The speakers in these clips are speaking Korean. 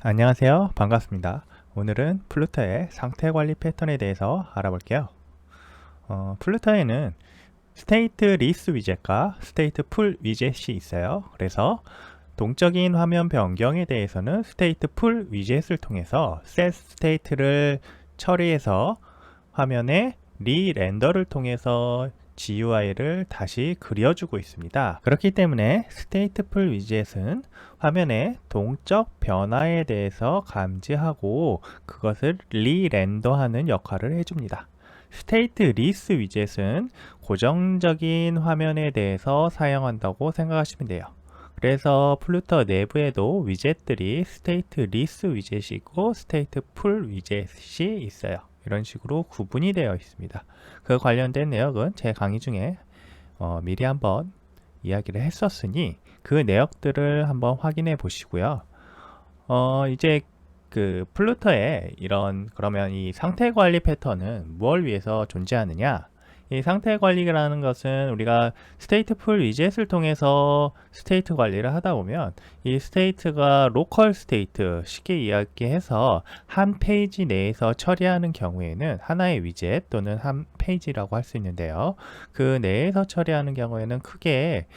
안녕하세요. 반갑습니다. 오늘은 플루터의 상태 관리 패턴에 대해서 알아볼게요. 플루터에는 스테이트 리스 위젯과 스테이트 풀 위젯이 있어요. 그래서 동적인 화면 변경에 대해서는 스테이트 풀 위젯을 통해서 set 스테이트를 처리해서 화면에 리렌더를 통해서 GUI를 다시 그려주고 있습니다. 그렇기 때문에 스테이트풀 위젯은 화면의 동적 변화에 대해서 감지하고 그것을 리렌더하는 역할을 해줍니다. 스테이트 리스 위젯은 고정적인 화면에 대해서 사용한다고 생각하시면 돼요. 그래서 플루터 내부에도 위젯들이 스테이트 리스 위젯이 있고 스테이트 풀 위젯이 있어요. 이런 식으로 구분이 되어 있습니다. 그 관련된 내역은 제 강의 중에 미리 한번 이야기를 했었으니 그 내역들을 한번 확인해 보시고요. 이제 그 플루터의 그러면 이 상태 관리 패턴은 무엇을 위해서 존재하느냐? 이 상태 관리라는 것은 우리가 스테이트풀 위젯을 통해서 스테이트 관리를 하다 보면 이 스테이트가 로컬 스테이트, 쉽게 이야기해서 한 페이지 내에서 처리하는 경우에는 하나의 위젯 또는 한 페이지라고 할 수 있는데요. 그 내에서 처리하는 경우에는 크게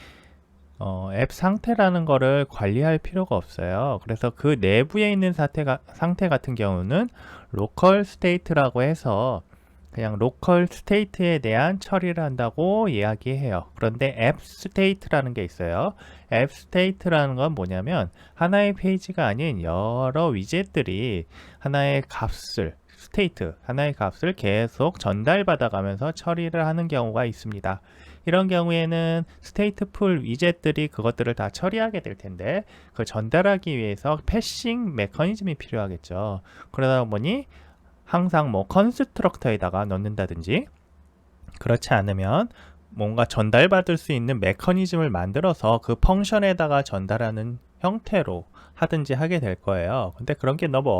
앱 상태라는 거를 관리할 필요가 없어요. 그래서 그 내부에 있는 상태 같은 경우는 로컬 스테이트라고 해서 그냥 로컬 스테이트에 대한 처리를 한다고 이야기해요. 그런데 앱 스테이트라는 게 있어요. 앱 스테이트라는 건 뭐냐면 하나의 페이지가 아닌 여러 위젯들이 하나의 값을 하나의 값을 계속 전달받아 가면서 처리를 하는 경우가 있습니다. 이런 경우에는 스테이트풀 위젯들이 그것들을 다 처리하게 될 텐데 그 전달하기 위해서 패싱 메커니즘이 필요하겠죠. 그러다 보니 항상 뭐 컨스트럭터에다가 넣는다든지 그렇지 않으면 뭔가 전달받을 수 있는 메커니즘을 만들어서 그 펑션에다가 전달하는 형태로 하든지 하게 될 거예요. 근데 그런 게 너무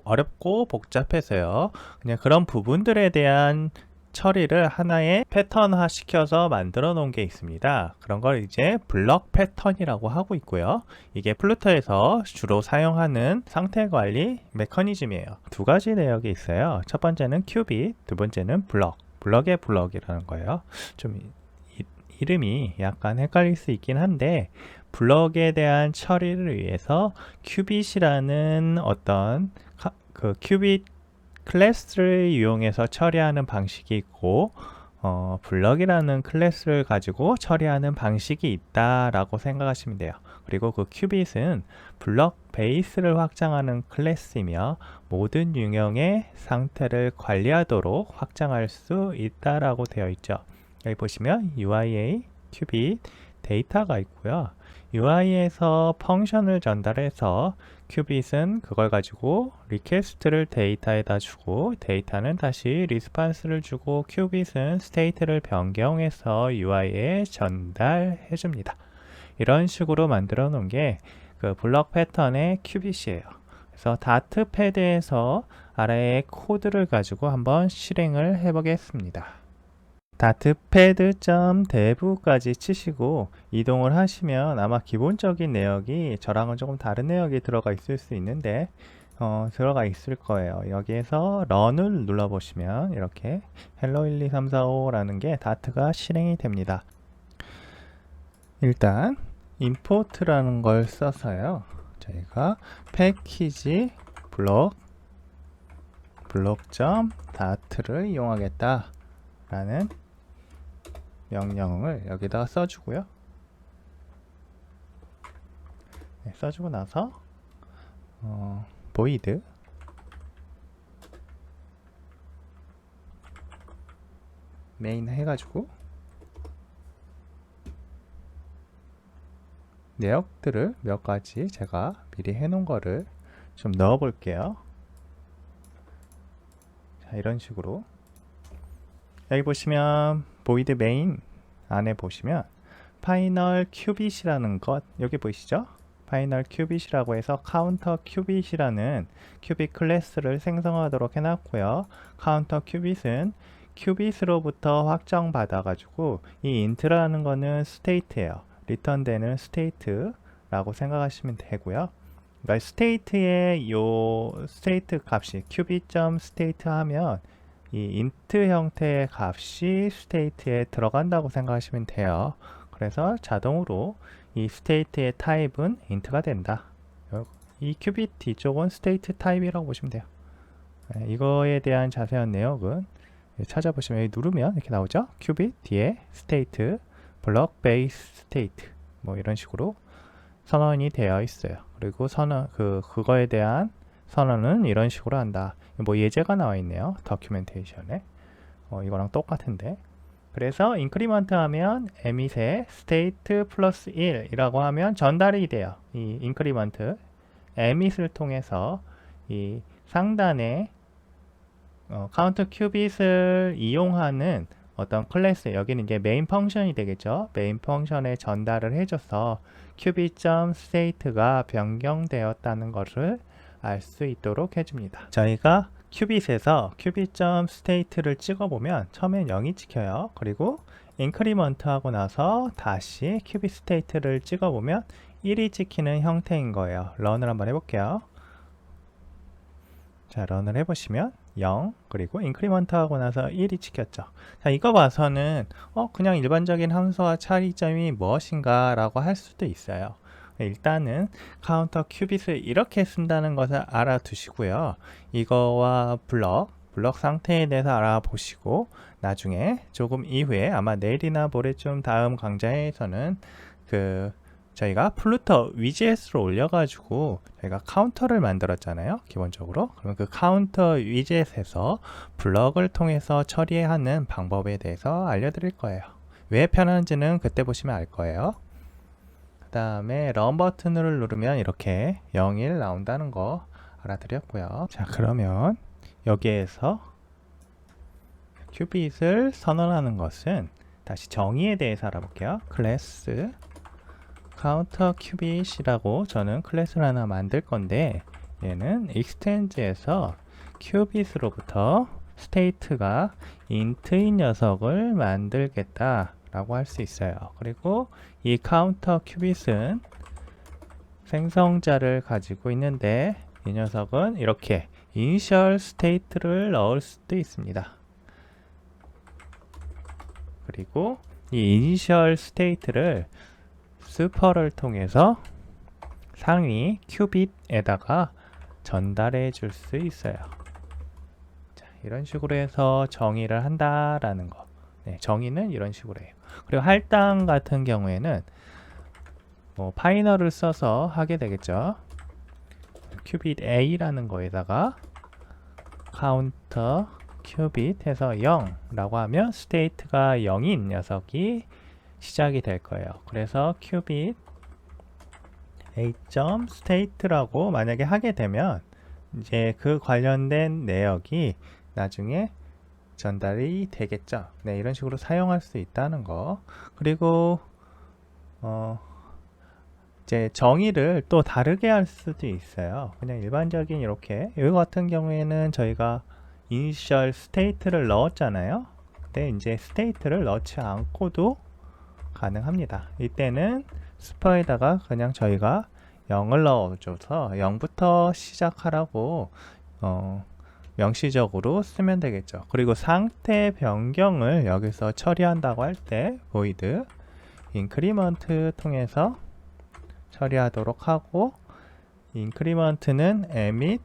어렵고 복잡해서요. 그냥 그런 부분들에 대한 처리를 하나의 패턴화 시켜서 만들어 놓은 게 있습니다. 그런 걸 이제 블럭 패턴이라고 하고 있고요. 이게 플루터에서 주로 사용하는 상태 관리 메커니즘이에요. 두 가지 내역이 있어요. 첫 번째는 큐빗, 두 번째는 블럭. 블럭의 블럭이라는 거예요. 좀 이름이 약간 헷갈릴 수 있긴 한데 블럭에 대한 처리를 위해서 큐빗이라는 어떤 그 큐빗 클래스를 이용해서 처리하는 방식이 있고 블럭이라는 클래스를 가지고 처리하는 방식이 있다라고 생각하시면 돼요. 그리고 그 큐빗은 블럭 베이스를 확장하는 클래스이며 모든 유형의 상태를 관리하도록 확장할 수 있다라고 되어 있죠. 여기 보시면 UIA, 큐빗, 데이터가 있고요. UI에서 펑션을 전달해서 큐빗은 그걸 가지고 리퀘스트를 데이터에다 주고 데이터는 다시 리스판스를 주고 큐빗은 스테이트를 변경해서 UI에 전달해 줍니다. 이런 식으로 만들어 놓은 게 그 블럭 패턴의 큐빗이에요. 그래서 다트 패드에서 아래의 코드를 가지고 한번 실행을 해 보겠습니다. 다트패드.dev까지 치시고 이동을 하시면 아마 기본적인 내역이 저랑은 조금 다른 내역이 들어가 있을 수 있는데 들어가 있을 거예요. 여기에서 런을 눌러 보시면 이렇게 hello 12345라는 게 다트가 실행이 됩니다. 일단 import라는 걸 써서요. 저희가 패키지 블록.dat를 이용하겠다 라는 명령을 여기다가 써주고요. 네, 써주고 나서 void main 해가지고 내역들을 몇 가지 제가 미리 해놓은 거를 좀 넣어 볼게요. 자, 이런 식으로 여기 보시면 void main 안에 보시면 final 큐빗이라는 것 여기 보이시죠? final 큐빗이라고 해서 counter 큐빗이라는 큐빗 클래스를 생성하도록 해놨고요. counter 큐빗은 큐빗으로부터 확정 받아 가지고 이 int라는 거는 state예요. 리턴되는 state라고 생각하시면 되고요. 그러니까 스테이트의 요 스테이트 값이 qubit.state 하면 이 int 형태의 값이 스테이트에 들어간다고 생각하시면 돼요. 그래서 자동으로 이 스테이트의 타입은 int가 된다. 이 qubit 뒤쪽은 스테이트 타입이라고 보시면 돼요. 네, 이거에 대한 자세한 내용은 찾아보시면 여기 누르면 이렇게 나오죠. qubit 뒤에 state, block base state 뭐 이런 식으로 선언이 되어 있어요. 그리고 그거에 대한 선언은 이런 식으로 한다. 뭐 예제가 나와 있네요. 도큐멘테이션에. 이거랑 똑같은데. 그래서 인크리먼트 하면 emit의 state 플러스 1이라고 하면 전달이 돼요. 이 인크리먼트 emit을 통해서 이 상단에 카운트 큐빗을 이용하는 어떤 클래스, 여기는 이제 메인 펑션이 되겠죠. 메인 펑션에 전달을 해줘서 qubit.state가 변경되었다는 것을 알 수 있도록 해줍니다. 저희가 큐빗에서 qubit.state를 찍어보면 처음엔 0이 찍혀요. 그리고 인크리먼트 하고 나서 다시 qubit state를 찍어보면 1이 찍히는 형태인 거예요. 런을 한번 해볼게요. 자, 런을 해보시면 0 그리고 인크리먼트 하고 나서 1이 찍혔죠. 자, 이거 봐서는 그냥 일반적인 함수와 차이점이 무엇인가 라고 할 수도 있어요. 일단은 카운터 큐빗을 이렇게 쓴다는 것을 알아두시고요. 이거와 블럭 상태에 대해서 알아보시고 나중에 조금 이후에 아마 내일이나 모레쯤 다음 강좌에서는 저희가 플루터 위젯으로 올려가지고 저희가 카운터를 만들었잖아요. 기본적으로. 그러면 그 카운터 위젯에서 블럭을 통해서 처리하는 방법에 대해서 알려드릴 거예요. 왜 편한지는 그때 보시면 알 거예요. 그 다음에 런 버튼을 누르면 이렇게 0, 1 나온다는 거 알아드렸고요. 자, 그러면 여기에서 큐빗을 선언하는 것은 다시 정의에 대해서 알아볼게요. 클래스 카운터 큐빗이라고 저는 클래스를 하나 만들 건데 얘는 extend에서 큐빗으로부터 state가 int인 녀석을 만들겠다 라고 할 수 있어요. 그리고 이 카운터 큐빗은 생성자를 가지고 있는데 이 녀석은 이렇게 initial state를 넣을 수도 있습니다. 그리고 이 initial state를 스퍼를 통해서 상위 큐빗에다가 전달해 줄 수 있어요. 자, 이런 식으로 해서 정의를 한다라는 거. 네, 정의는 이런 식으로 해요. 그리고 할당 같은 경우에는 뭐 파이널을 써서 하게 되겠죠. 큐빗 A라는 거에다가 카운터 큐빗 해서 0라고 하면 스테이트가 0인 녀석이 시작이 될 거예요. 그래서 큐빗 A.state라고 만약에 하게 되면 이제 그 관련된 내역이 나중에 전달이 되겠죠. 네, 이런 식으로 사용할 수 있다는 거. 그리고 이제 정의를 또 다르게 할 수도 있어요. 그냥 일반적인 이렇게 이거 같은 경우에는 저희가 initial state를 넣었잖아요. 근데 이제 state를 넣지 않고도 가능합니다. 이때는 스퍼에다가 그냥 저희가 0을 넣어줘서 0부터 시작하라고 명시적으로 쓰면 되겠죠. 그리고 상태 변경을 여기서 처리한다고 할 때 void increment 통해서 처리하도록 하고 increment는 emit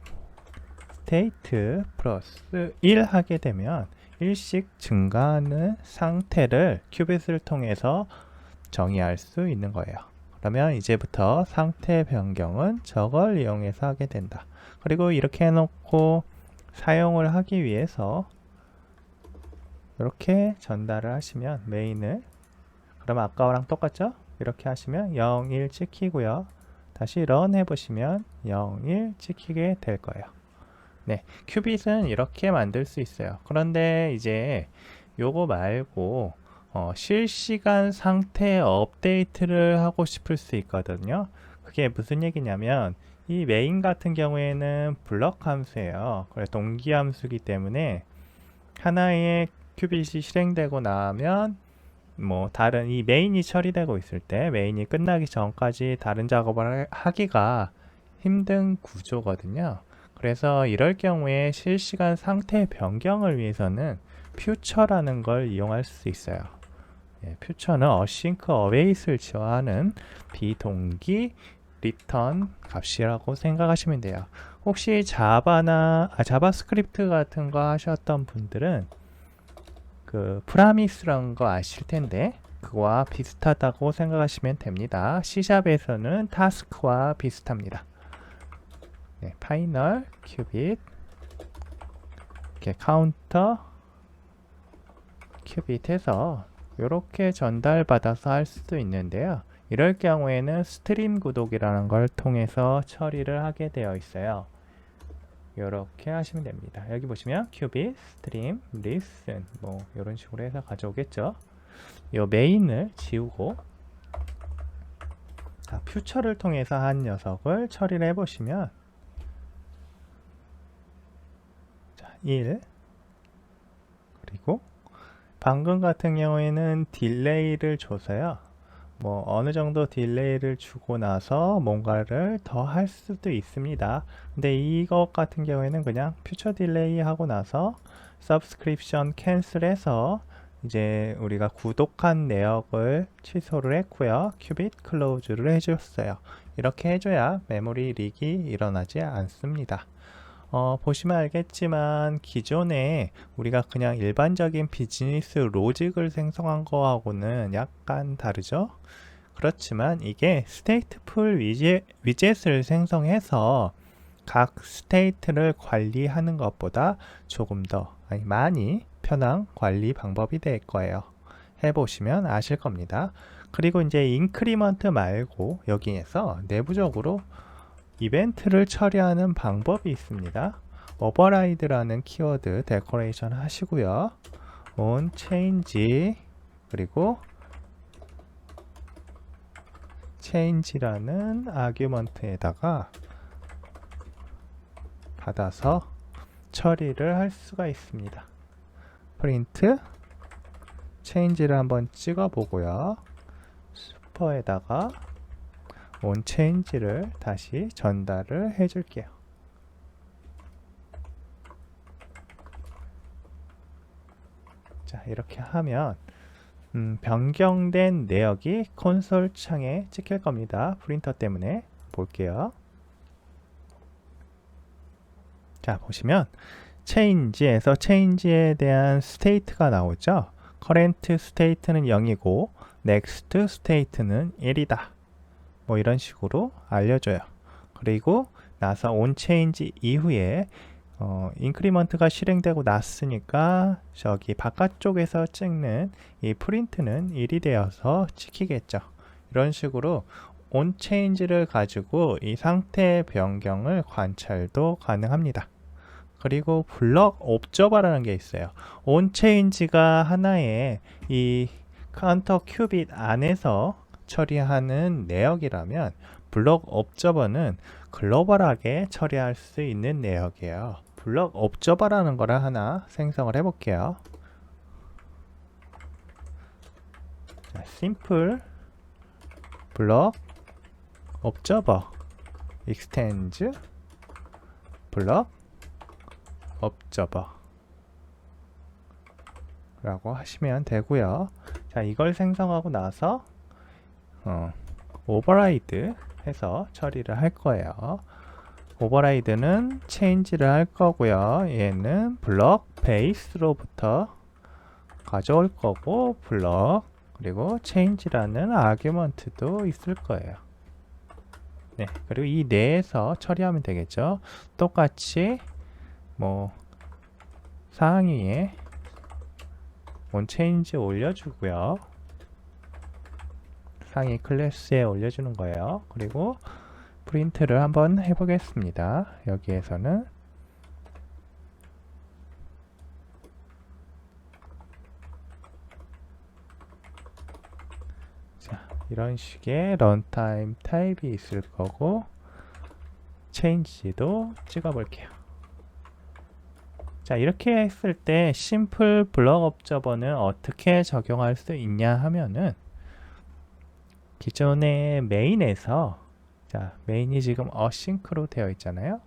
state 플러스 1 하게 되면 일씩 증가하는 상태를 큐빗을 통해서 정의할 수 있는 거예요. 그러면 이제부터 상태 변경은 저걸 이용해서 하게 된다. 그리고 이렇게 해놓고 사용을 하기 위해서 이렇게 전달을 하시면 메인을, 그러면 아까랑 똑같죠? 이렇게 하시면 0, 1 찍히고요. 다시 런 해보시면 0, 1 찍히게 될 거예요. 네, 큐빗은 이렇게 만들 수 있어요. 그런데 이제 요거 말고 실시간 상태 업데이트를 하고 싶을 수 있거든요. 그게 무슨 얘기냐면 이 메인 같은 경우에는 블럭 함수예요. 그래서 동기 함수이기 때문에 하나의 큐빗이 실행되고 나면 뭐 다른 이 메인이 처리되고 있을 때 메인이 끝나기 전까지 다른 작업을 하기가 힘든 구조거든요. 그래서 이럴 경우에 실시간 상태 변경을 위해서는 퓨처라는 걸 이용할 수 있어요. 퓨처는 async await을 지원하는 비동기 리턴 값이라고 생각하시면 돼요. 혹시 자바스크립트 같은 거 하셨던 분들은 그 프라미스라는 거 아실 텐데 그거와 비슷하다고 생각하시면 됩니다. C샵에서는 타스크와 비슷합니다. 파이널 큐빗 이렇게 카운터 큐빗해서 이렇게 전달받아서 할 수도 있는데요. 이럴 경우에는 스트림 구독이라는 걸 통해서 처리를 하게 되어 있어요. 이렇게 하시면 됩니다. 여기 보시면 큐빗, 스트림, 리슨 뭐 이런 식으로 해서 가져오겠죠. 이 메인을 지우고 퓨처를 통해서 한 녀석을 처리를 해보시면 1 그리고 방금 같은 경우에는 딜레이를 줘서요. 뭐 어느 정도 딜레이를 주고 나서 뭔가를 더 할 수도 있습니다. 근데 이것 같은 경우에는 그냥 퓨처 딜레이 하고 나서 서브스크립션 캔슬해서 이제 우리가 구독한 내역을 취소를 했고요. 큐빗 클로즈를 해줬어요. 이렇게 해줘야 메모리 릭이 일어나지 않습니다. 보시면 알겠지만 기존에 우리가 그냥 일반적인 비즈니스 로직을 생성한 거하고는 약간 다르죠. 그렇지만 이게 스테이트풀 위젯을 생성해서 각 스테이트를 관리하는 것보다 조금 더 많이 편한 관리 방법이 될 거예요. 해보시면 아실 겁니다. 그리고 이제 인크리먼트 말고 여기에서 내부적으로 이벤트를 처리하는 방법이 있습니다. 오버라이드라는 키워드 데코레이션 하시고요. on change 그리고 change라는 아규먼트에다가 받아서 처리를 할 수가 있습니다. 프린트 change를 한번 찍어 보고요. 슈퍼에다가 on change를 다시 전달을 해 줄게요. 자, 이렇게 하면 변경된 내역이 콘솔 창에 찍힐 겁니다. 프린터 때문에 볼게요. 자, 보시면 change에서 change에 대한 state가 나오죠. current state는 0이고 next state는 1이다. 뭐 이런 식으로 알려줘요. 그리고 나서 on change 이후에 인크리먼트가 실행되고 났으니까 저기 바깥쪽에서 찍는 이 프린트는 1이 되어서 찍히겠죠. 이런 식으로 on change를 가지고 이 상태 변경을 관찰도 가능합니다. 그리고 블럭 옵저버라는 게 있어요. on change가 하나의 이 카운터 큐빗 안에서 처리하는 내역이라면 블럭 옵저버는 글로벌하게 처리할 수 있는 내역이에요. 블럭 옵저버라는 거를 하나 생성을 해볼게요. 자, 심플 블럭 옵저버 익스텐즈 블럭 옵저버 라고 하시면 되고요. 자, 이걸 생성하고 나서 오버라이드 해서 처리를 할 거예요. 오버라이드는 체인지를 할 거고요. 얘는 블럭 베이스로부터 가져올 거고 블럭 그리고 체인지라는 아규먼트도 있을 거예요. 네, 그리고 이 내에서 처리하면 되겠죠. 똑같이 뭐 상위에 on change 올려주고요. 상위 클래스에 올려주는 거예요. 그리고 프린트를 한번 해보겠습니다. 여기에서는 자, 이런 식의 런타임 타입이 있을 거고 체인지도 찍어볼게요. 자, 이렇게 했을 때 심플 블럭 옵저버는 어떻게 적용할 수 있냐 하면은 기존의 메인에서 자, 메인이 지금 어싱크로 되어 있잖아요.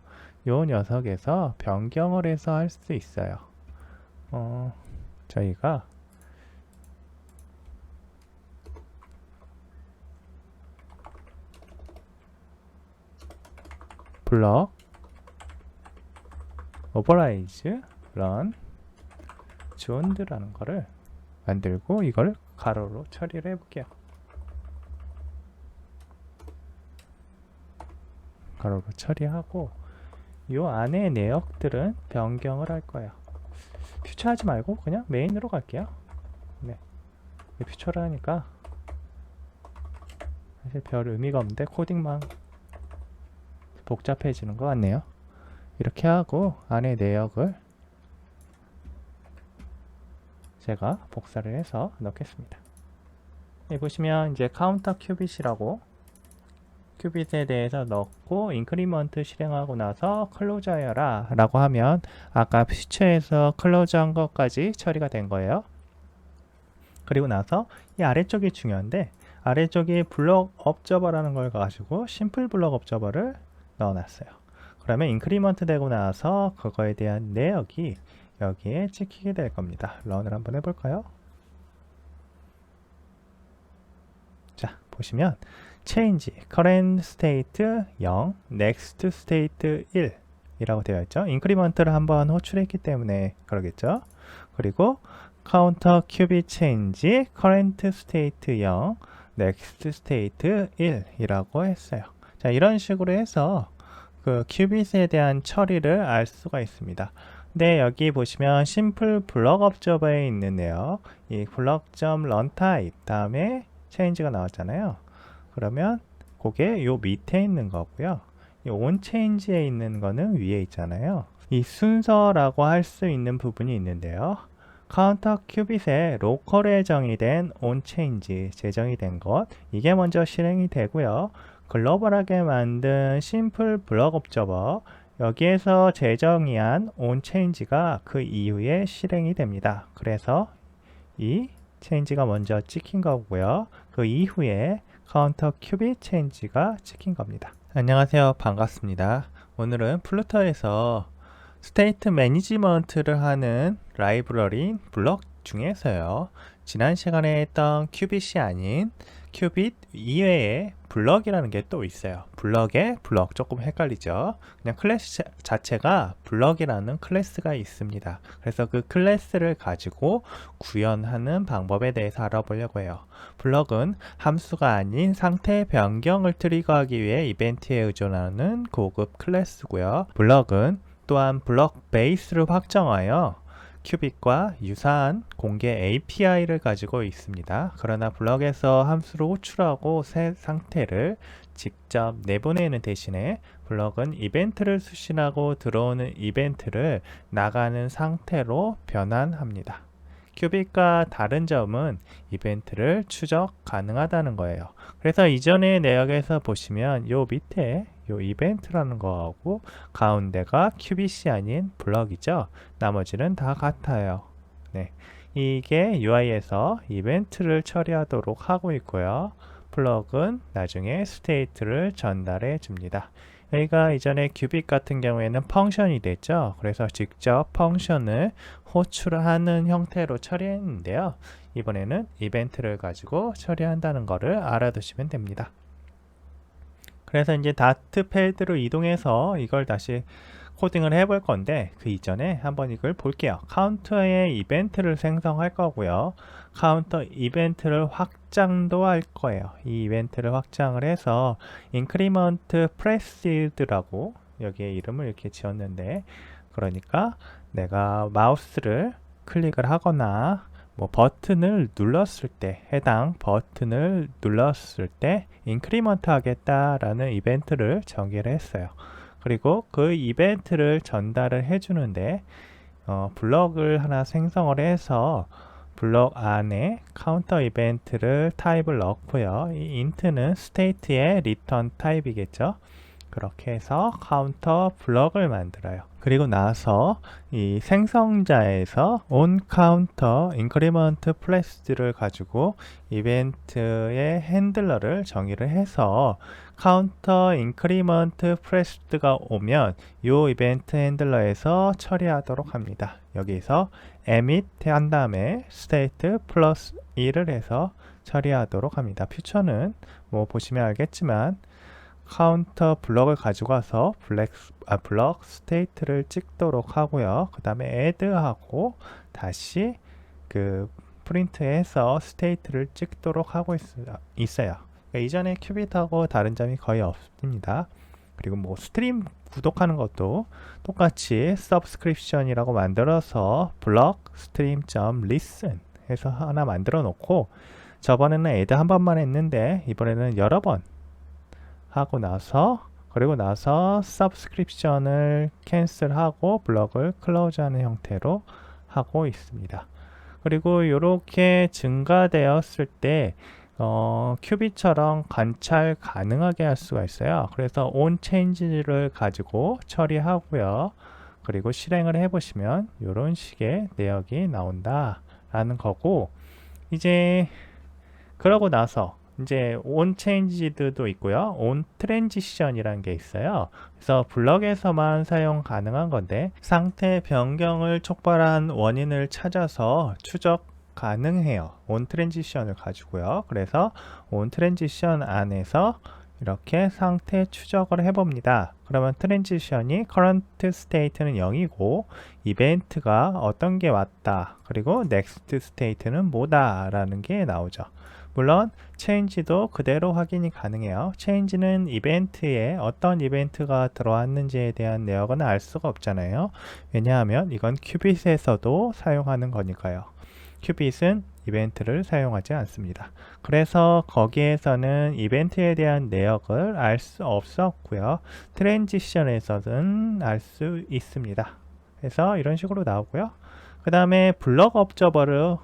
요 녀석에서 변경을 해서 할 수 있어요. 저희가 블럭 오버라이즈 런 존드라는 거를 만들고 이걸 가로로 처리를 해볼게요. 가로로 처리하고 요 안에 내역들은 변경을 할 거예요. 퓨처하지 말고 그냥 메인으로 갈게요. 네, 퓨처를 하니까 사실 별 의미가 없는데 코딩만 복잡해지는 것 같네요. 이렇게 하고 안에 내역을 제가 복사를 해서 넣겠습니다. 여기 보시면 이제 카운터 큐빗이라고 큐빗에 대해서 넣고 인크리먼트 실행하고 나서 클로저해라 라고 하면 아까 퓨처에서 클로저 한 것까지 처리가 된 거예요. 그리고 나서 이 아래쪽이 중요한데 아래쪽에 블럭 업저버라는 걸 가지고 심플 블럭 업저버를 넣어놨어요. 그러면 인크리먼트 되고 나서 그거에 대한 내역이 여기에 찍히게 될 겁니다. 런을 한번 해볼까요? 자, 보시면 change current state 0, next state 1 이라고 되어 있죠. 인크리먼트를 한번 호출했기 때문에 그러겠죠. 그리고 counter qubit change current state 0, next state 1 이라고 했어요. 자, 이런 식으로 해서 그 큐빗에 대한 처리를 알 수가 있습니다. 근데 여기 보시면 심플 블럭 업저버에 있는데요. 이 블럭.runtype 다음에 change가 나왔잖아요. 그러면 그게 요 밑에 있는 거고요. 이 onChange에 있는 거는 위에 있잖아요. 이 순서라고 할 수 있는 부분이 있는데요. 카운터 큐빗에 로컬에 정의된 onChange 제정이 된 것, 이게 먼저 실행이 되고요. 글로벌하게 만든 심플 블럭 업저버, 여기에서 제정의한 onChange가 그 이후에 실행이 됩니다. 그래서 이 change가 먼저 찍힌 거고요. 그 이후에 카운터 큐빗 체인지가 찍힌 겁니다. 안녕하세요. 반갑습니다. 오늘은 플루터에서 스테이트 매니지먼트를 하는 라이브러리인 블럭 중에서요. 지난 시간에 했던 큐빗이 아닌 큐빗 이외에 블럭이라는 게 또 있어요. 블럭에 블럭 조금 헷갈리죠. 그냥 클래스 자체가 블럭이라는 클래스가 있습니다. 그래서 그 클래스를 가지고 구현하는 방법에 대해서 알아보려고 해요. 블럭은 함수가 아닌 상태 변경을 트리거하기 위해 이벤트에 의존하는 고급 클래스고요. 블럭은 또한 블럭 베이스를 확정하여 큐빗과 유사한 공개 API를 가지고 있습니다. 그러나 블럭에서 함수를 호출하고 새 상태를 직접 내보내는 대신에 블럭은 이벤트를 수신하고 들어오는 이벤트를 나가는 상태로 변환합니다. 큐빗과 다른 점은 이벤트를 추적 가능하다는 거예요. 그래서 이전의 내역에서 보시면 요 밑에 요 이벤트라는 거하고 가운데가 큐빗이 아닌 블럭이죠. 나머지는 다 같아요. 네, 이게 UI에서 이벤트를 처리하도록 하고 있고요. 블럭은 나중에 스테이트를 전달해 줍니다. 여기가 이전에 큐빗 같은 경우에는 펑션이 됐죠. 그래서 직접 펑션을 호출하는 형태로 처리했는데요. 이번에는 이벤트를 가지고 처리한다는 것을 알아두시면 됩니다. 그래서 이제 다트 패드로 이동해서 이걸 다시 코딩을 해볼 건데 그 이전에 한번 이걸 볼게요. 카운터에 이벤트를 생성할 거고요. 카운터 이벤트를 확장도 할 거예요. 이 이벤트를 확장을 해서 increment preced라고 여기에 이름을 이렇게 지었는데, 그러니까 내가 마우스를 클릭을 하거나 뭐 버튼을 눌렀을 때, 해당 버튼을 눌렀을 때 인크리먼트 하겠다라는 이벤트를 전개를 했어요. 그리고 그 이벤트를 전달을 해주는데 블럭을 하나 생성을 해서 블럭 안에 카운터 이벤트를 타입을 넣고요. 이 int는 state의 return 타입이겠죠. 그렇게 해서 카운터 블럭을 만들어요. 그리고 나서 이 생성자에서 onCounter increment press를 가지고 이벤트의 핸들러를 정의를 해서 counter increment pressed가 오면 이 이벤트 핸들러에서 처리하도록 합니다. 여기서 emit 한 다음에 state 플러스 1을 해서 처리하도록 합니다. 퓨처는 뭐 보시면 알겠지만 카운터 블럭을 가지고 와서 블럭 스테이트를 찍도록 하고요. 그 다음에 add 하고 다시 그 프린트해서 스테이트를 찍도록 하고 있어요. 그러니까 이전에 큐빗하고 다른 점이 거의 없습니다. 그리고 뭐 스트림 구독하는 것도 똑같이 subscription이라고 만들어서 블럭 stream.listen 해서 하나 만들어 놓고, 저번에는 add 한 번만 했는데 이번에는 여러 번 하고 나서, 그리고 나서 subscription을 캔슬하고 블럭을 클로즈하는 형태로 하고 있습니다. 그리고 이렇게 증가되었을 때 큐빗처럼 관찰 가능하게 할 수가 있어요. 그래서 onChange를 가지고 처리하고요. 그리고 실행을 해보시면 이런 식의 내역이 나온다 라는 거고, 이제 그러고 나서 이제 onChanged도 있고요. onTransition이라는 게 있어요. 그래서 블럭에서만 사용 가능한 건데, 상태 변경을 촉발한 원인을 찾아서 추적 가능해요. onTransition을 가지고요. 그래서 onTransition 안에서 이렇게 상태 추적을 해봅니다. 그러면 트랜지션이 current state는 0이고 이벤트가 어떤 게 왔다, 그리고 next state는 뭐다 라는 게 나오죠. 물론 change도 그대로 확인이 가능해요. change는 이벤트에 어떤 이벤트가 들어왔는지에 대한 내역은 알 수가 없잖아요. 왜냐하면 이건 큐빗에서도 사용하는 거니까요. 큐빗은 이벤트를 사용하지 않습니다. 그래서 거기에서는 이벤트에 대한 내역을 알 수 없었고요. 트랜지션에서는 알 수 있습니다. 그래서 이런 식으로 나오고요. 그 다음에 블럭 업저버를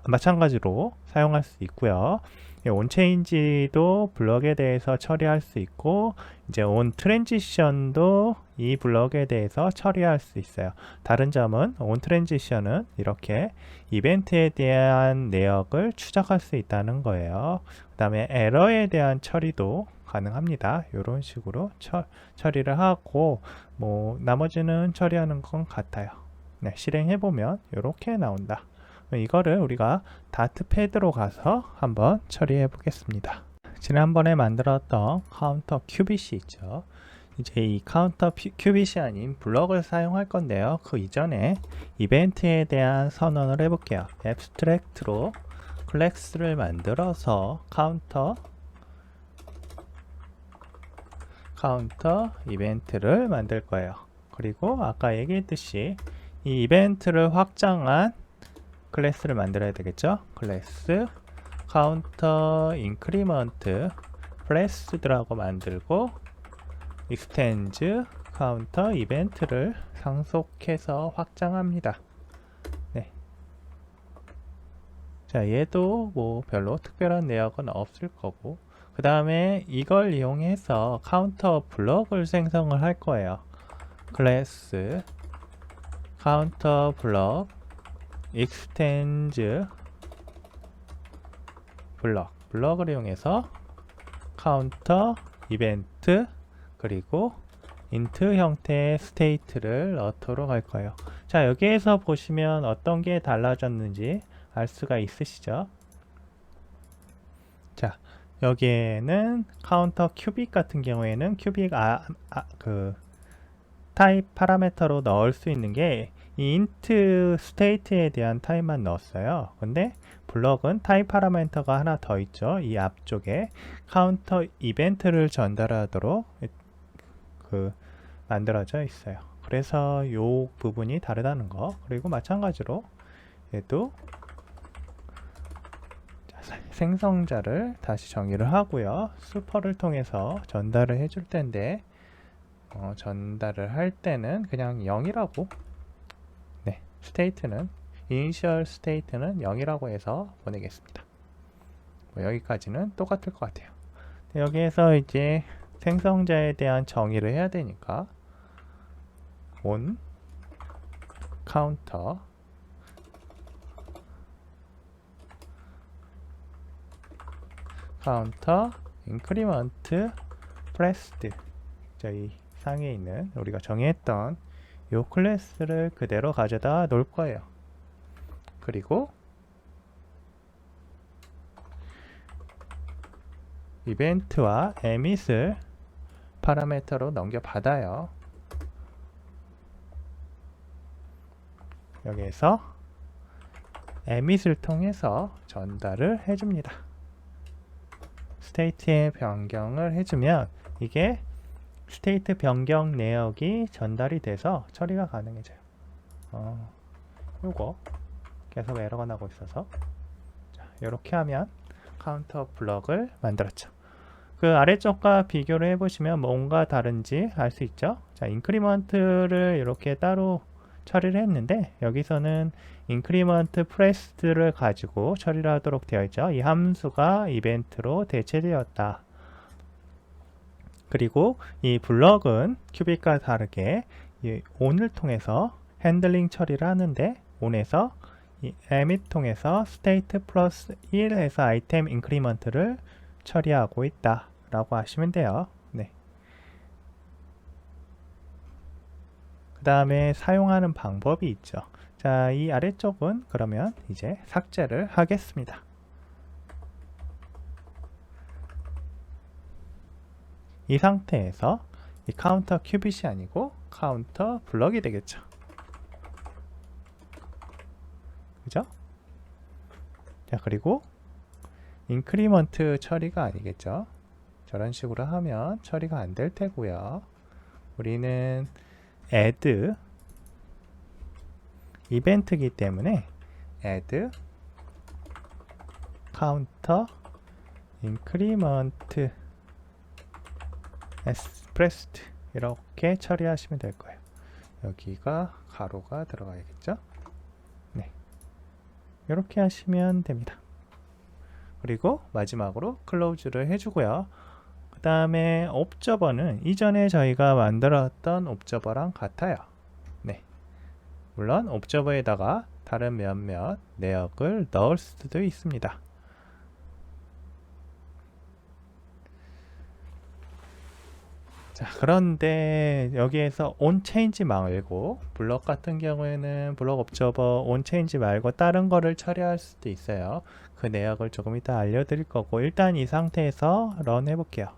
마찬가지로 사용할 수 있고요. onChange도 블럭에 대해서 처리할 수 있고, 이제 onTransition도 이 블럭에 대해서 처리할 수 있어요. 다른 점은 onTransition은 이렇게 이벤트에 대한 내역을 추적할 수 있다는 거예요. 그 다음에 에러에 대한 처리도 가능합니다. 이런 식으로 처리를 하고, 뭐 나머지는 처리하는 건 같아요. 네, 실행해보면 이렇게 나온다. 이거를 우리가 다트패드로 가서 한번 처리해 보겠습니다. 지난번에 만들었던 카운터 큐빗이 있죠. 이제 이 카운터 큐빗이 아닌 블럭을 사용할 건데요. 그 이전에 이벤트에 대한 선언을 해볼게요. abstract로 클래스를 만들어서 카운터 이벤트를 만들 거예요. 그리고 아까 얘기했듯이 이 이벤트를 확장한 클래스를 만들어야 되겠죠. 클래스 counter increment pressed라고 만들고 extends counter event를 상속해서 확장합니다. 네. 자, 얘도 뭐 별로 특별한 내역은 없을 거고, 그 다음에 이걸 이용해서 카운터 블럭을 생성을 할 거예요. 클래스 counter block extends 블럭을 이용해서 카운터 이벤트 그리고 int 형태의 스테이트를 넣도록 할 거예요. 자, 여기에서 보시면 어떤 게 달라졌는지 알 수가 있으시죠? 자, 여기에는 카운터 큐빅 같은 경우에는 큐빅 그 타입 파라미터로 넣을 수 있는 게 이 int 스테이트에 대한 타입만 넣었어요. 근데 블럭은 타입 파라미터가 하나 더 있죠. 이 앞쪽에 카운터 이벤트를 전달하도록 만들어져 있어요. 그래서 이 부분이 다르다는 거. 그리고 마찬가지로 얘도 생성자를 다시 정의를 하고요. 슈퍼를 통해서 전달을 해줄 텐데 전달을 할 때는 그냥 0이라고, 네, 스테이트는 이니셜 스테이트는 0이라고 해서 보내겠습니다. 뭐 여기까지는 똑같을 것 같아요. 여기에서 이제 생성자에 대한 정의를 해야 되니까 on counter increment pressed, 저희 상에 있는 우리가 정의했던 이 클래스를 그대로 가져다 놓을 거예요. 그리고 이벤트와 emit을 파라미터로 넘겨받아요. 여기에서 emit을 통해서 전달을 해줍니다. 스테이트의 변경을 해주면 이게 스테이트 변경 내역이 전달이 돼서 처리가 가능해져요. 요거 계속 에러가 나고 있어서, 자, 이렇게 하면 카운터 블럭을 만들었죠. 그 아래쪽과 비교를 해보시면 뭔가 다른지 알 수 있죠. 자, 인크리먼트를 이렇게 따로 처리를 했는데 여기서는 인크리먼트 프레스를 가지고 처리를 하도록 되어 있죠. 이 함수가 이벤트로 대체되었다. 그리고 이 블럭은 큐빅과 다르게 이 on을 통해서 핸들링 처리를 하는데, on에서 이 emit 통해서 state 플러스 1에서 아이템 인크리먼트를 처리하고 있다 라고 하시면 돼요. 네. 그 다음에 사용하는 방법이 있죠. 자, 이 아래쪽은 그러면 이제 삭제를 하겠습니다. 이 상태에서 이 카운터 큐빗이 아니고 카운터 블럭이 되겠죠. 그죠? 자, 그리고 인크리먼트 처리가 아니겠죠. 저런 식으로 하면 처리가 안 될 테고요. 우리는 add 이벤트이기 때문에 add counter increment expressed 이렇게 처리하시면 될 거예요. 여기가 가로가 들어가야겠죠. 네, 이렇게 하시면 됩니다. 그리고 마지막으로 클로즈를 해주고요. 그 다음에 옵저버는 이전에 저희가 만들었던 옵저버랑 같아요. 네, 물론 옵저버에다가 다른 몇몇 내역을 넣을 수도 있습니다. 자, 그런데 여기에서 onChange 말고 블럭 같은 경우에는 블럭 옵저버 onChange 말고 다른 거를 처리할 수도 있어요. 그 내역을 조금 이따 알려드릴 거고, 일단 이 상태에서 런 해볼게요.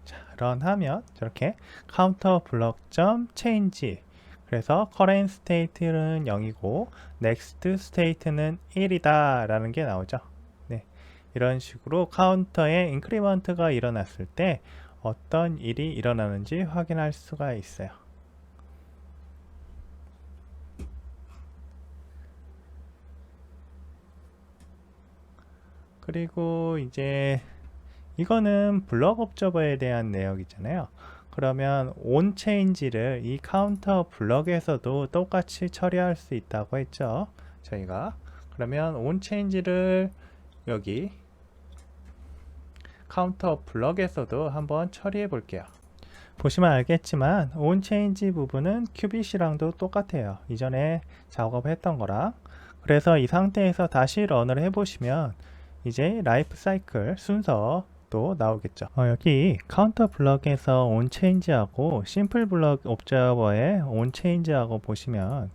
자, 런 하면 저렇게 counter block.change, 그래서 current state는 0이고 next state는 1이다 라는 게 나오죠. 네, 이런 식으로 카운터에 인크리먼트가 일어났을 때 어떤 일이 일어나는지 확인할 수가 있어요. 그리고 이제 이거는 블럭 옵저버에 대한 내역이잖아요. 그러면 onChange를 이 카운터 블럭에서도 똑같이 처리할 수 있다고 했죠, 저희가. 그러면 onChange를 여기 카운터 블럭에서도 한번 처리해 볼게요. 보시면 알겠지만 onChange 부분은 큐빗이랑도 똑같아요, 이전에 작업했던 거랑. 그래서 이 상태에서 다시 런을 해보시면 이제 라이프 사이클 순서도 나오겠죠. 여기 카운터 블럭에서 onChange하고 심플 블럭 옵저버에 onChange하고 보시면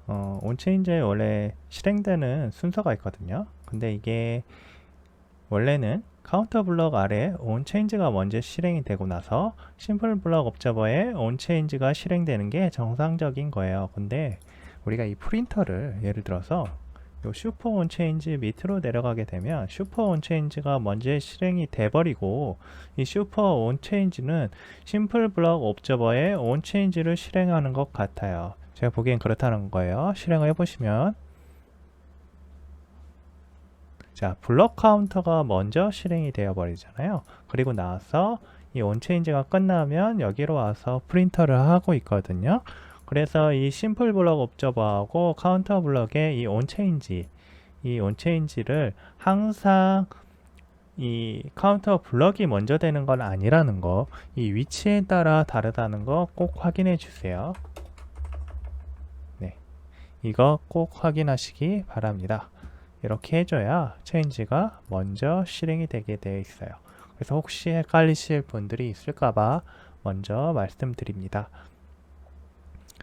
onChange에 원래 실행되는 순서가 있거든요. 근데 이게 원래는 카운터 블럭 아래 onChange가 먼저 실행이 되고 나서 심플 블럭 옵저버에 onChange가 실행되는 게 정상적인 거예요. 근데 우리가 이 프린터를 예를 들어서 요 슈퍼 onChange 밑으로 내려가게 되면 슈퍼 onChange가 먼저 실행이 돼버리고, 이 슈퍼 onChange는 심플 블럭 옵저버에 onChange를 실행하는 것 같아요. 제가 보기엔 그렇다는 거예요. 실행을 해보시면, 자, 블럭 카운터가 먼저 실행이 되어 버리잖아요. 그리고 나서 이 onChange가 끝나면 여기로 와서 프린터를 하고 있거든요. 그래서 이 심플 블럭 옵저버하고 카운터 블럭의 이 onChange를 항상 이 카운터 블럭이 먼저 되는 건 아니라는 거, 이 위치에 따라 다르다는 거 꼭 확인해 주세요. 네, 이거 꼭 확인하시기 바랍니다. 이렇게 해줘야 체인지가 먼저 실행이 되게 되어 있어요. 그래서 혹시 헷갈리실 분들이 있을까봐 먼저 말씀드립니다.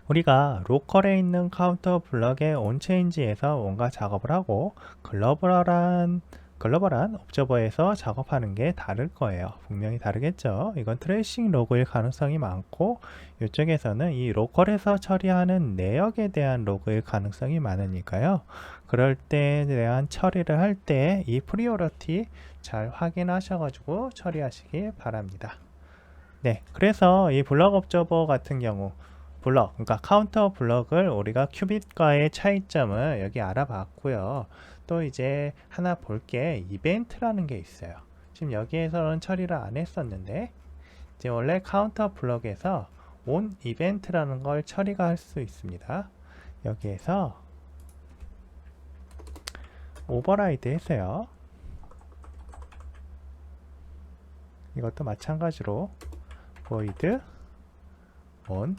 우리가 로컬에 있는 카운터 블럭의 온체인지에서 뭔가 작업을 하고 글로벌한 옵저버에서 작업하는 게 다를 거예요. 분명히 다르겠죠. 이건 트레이싱 로그일 가능성이 많고 이쪽에서는 이 로컬에서 처리하는 내역에 대한 로그일 가능성이 많으니까요. 그럴 때에 대한 처리를 할 때 이 프리오리티 잘 확인하셔가지고 처리하시기 바랍니다. 네, 그래서 이 블럭 옵저버 같은 경우 그러니까 카운터 블럭을 우리가 큐빗과의 차이점을 여기 알아봤고요. 또 이제 하나 볼 게 이벤트라는 게 있어요. 지금 여기에서는 처리를 안 했었는데 이제 원래 카운터 블럭에서 온 이벤트라는 걸 처리가 할 수 있습니다. 여기에서 오버라이드 했어요. 이것도 마찬가지로 void on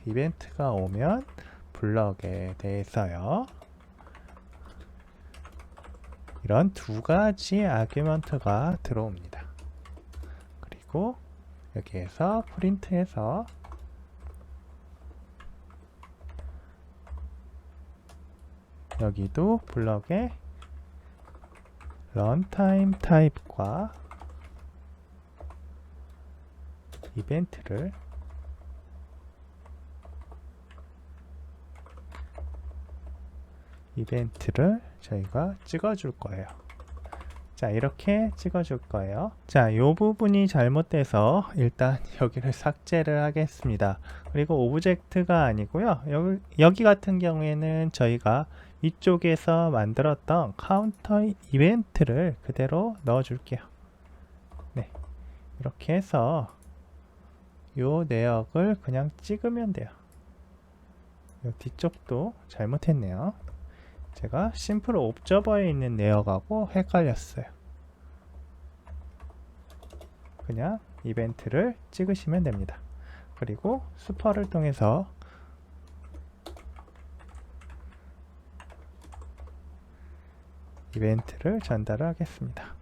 이벤트가 오면 블럭에 대해서요. 이런 두 가지 아규먼트가 들어옵니다. 그리고 여기에서 프린트해서 여기도 블럭에 런타임 타입과 이벤트를 저희가 찍어줄 거예요. 자, 이렇게 찍어줄 거예요. 자, 이 부분이 잘못돼서 일단 여기를 삭제를 하겠습니다. 그리고 오브젝트가 아니고요. 여기 같은 경우에는 저희가 위쪽에서 만들었던 카운터 이벤트를 그대로 넣어 줄게요. 네, 이렇게 해서 이 내역을 그냥 찍으면 돼요. 이 뒤쪽도 잘못했네요. 제가 심플 옵저버에 있는 내역하고 헷갈렸어요. 그냥 이벤트를 찍으시면 됩니다. 그리고 슈퍼를 통해서 이벤트를 전달을 하겠습니다.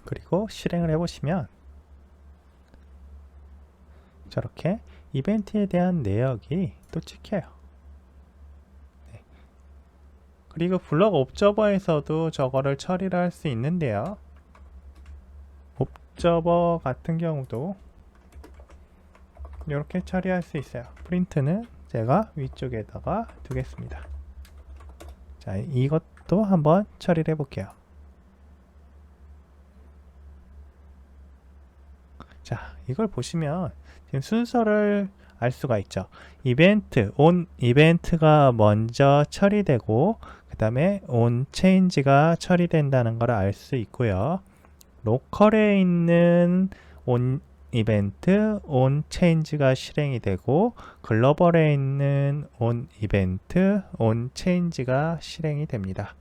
그리고 실행을 해보시면 저렇게 이벤트에 대한 내역이 또 찍혀요. 네. 그리고 블럭 옵저버에서도 저거를 처리를 할 수 있는데요. 옵저버 같은 경우도 이렇게 처리할 수 있어요. 프린트는 제가 위쪽에다가 두겠습니다. 자, 이것도 한번 처리를 해볼게요. 자, 이걸 보시면 지금 순서를 알 수가 있죠. 온 이벤트가 먼저 처리되고 그 다음에 온 체인지가 처리된다는 걸 알 수 있고요. 로컬에 있는 온 이벤트, 온 체인지가 실행이 되고 글로벌에 있는 온 이벤트, 온 체인지가 실행이 됩니다.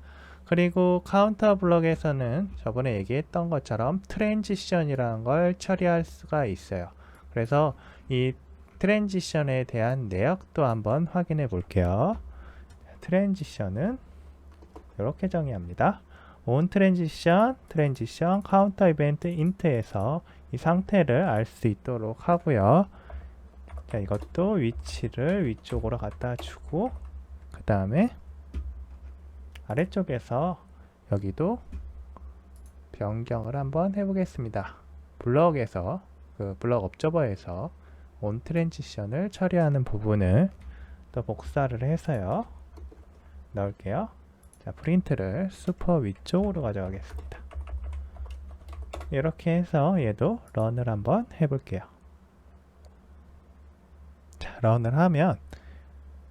그리고 카운터 블럭에서는 저번에 얘기했던 것처럼 트랜지션이라는 걸 처리할 수가 있어요. 그래서 이 트랜지션에 대한 내역도 한번 확인해 볼게요. 트랜지션은 이렇게 정의합니다. on 트랜지션 카운터 이벤트 int에서 이 상태를 알 수 있도록 하고요. 자, 이것도 위치를 위쪽으로 갖다 주고 그 다음에 아래쪽에서 여기도 변경을 한번 해보겠습니다. 블럭에서 블럭 옵저버에서 온 트랜지션을 처리하는 부분을 또 복사를 해서요 넣을게요. 자, 프린트를 슈퍼 위쪽으로 가져가겠습니다. 이렇게 해서 얘도 런을 한번 해볼게요. 자, 런을 하면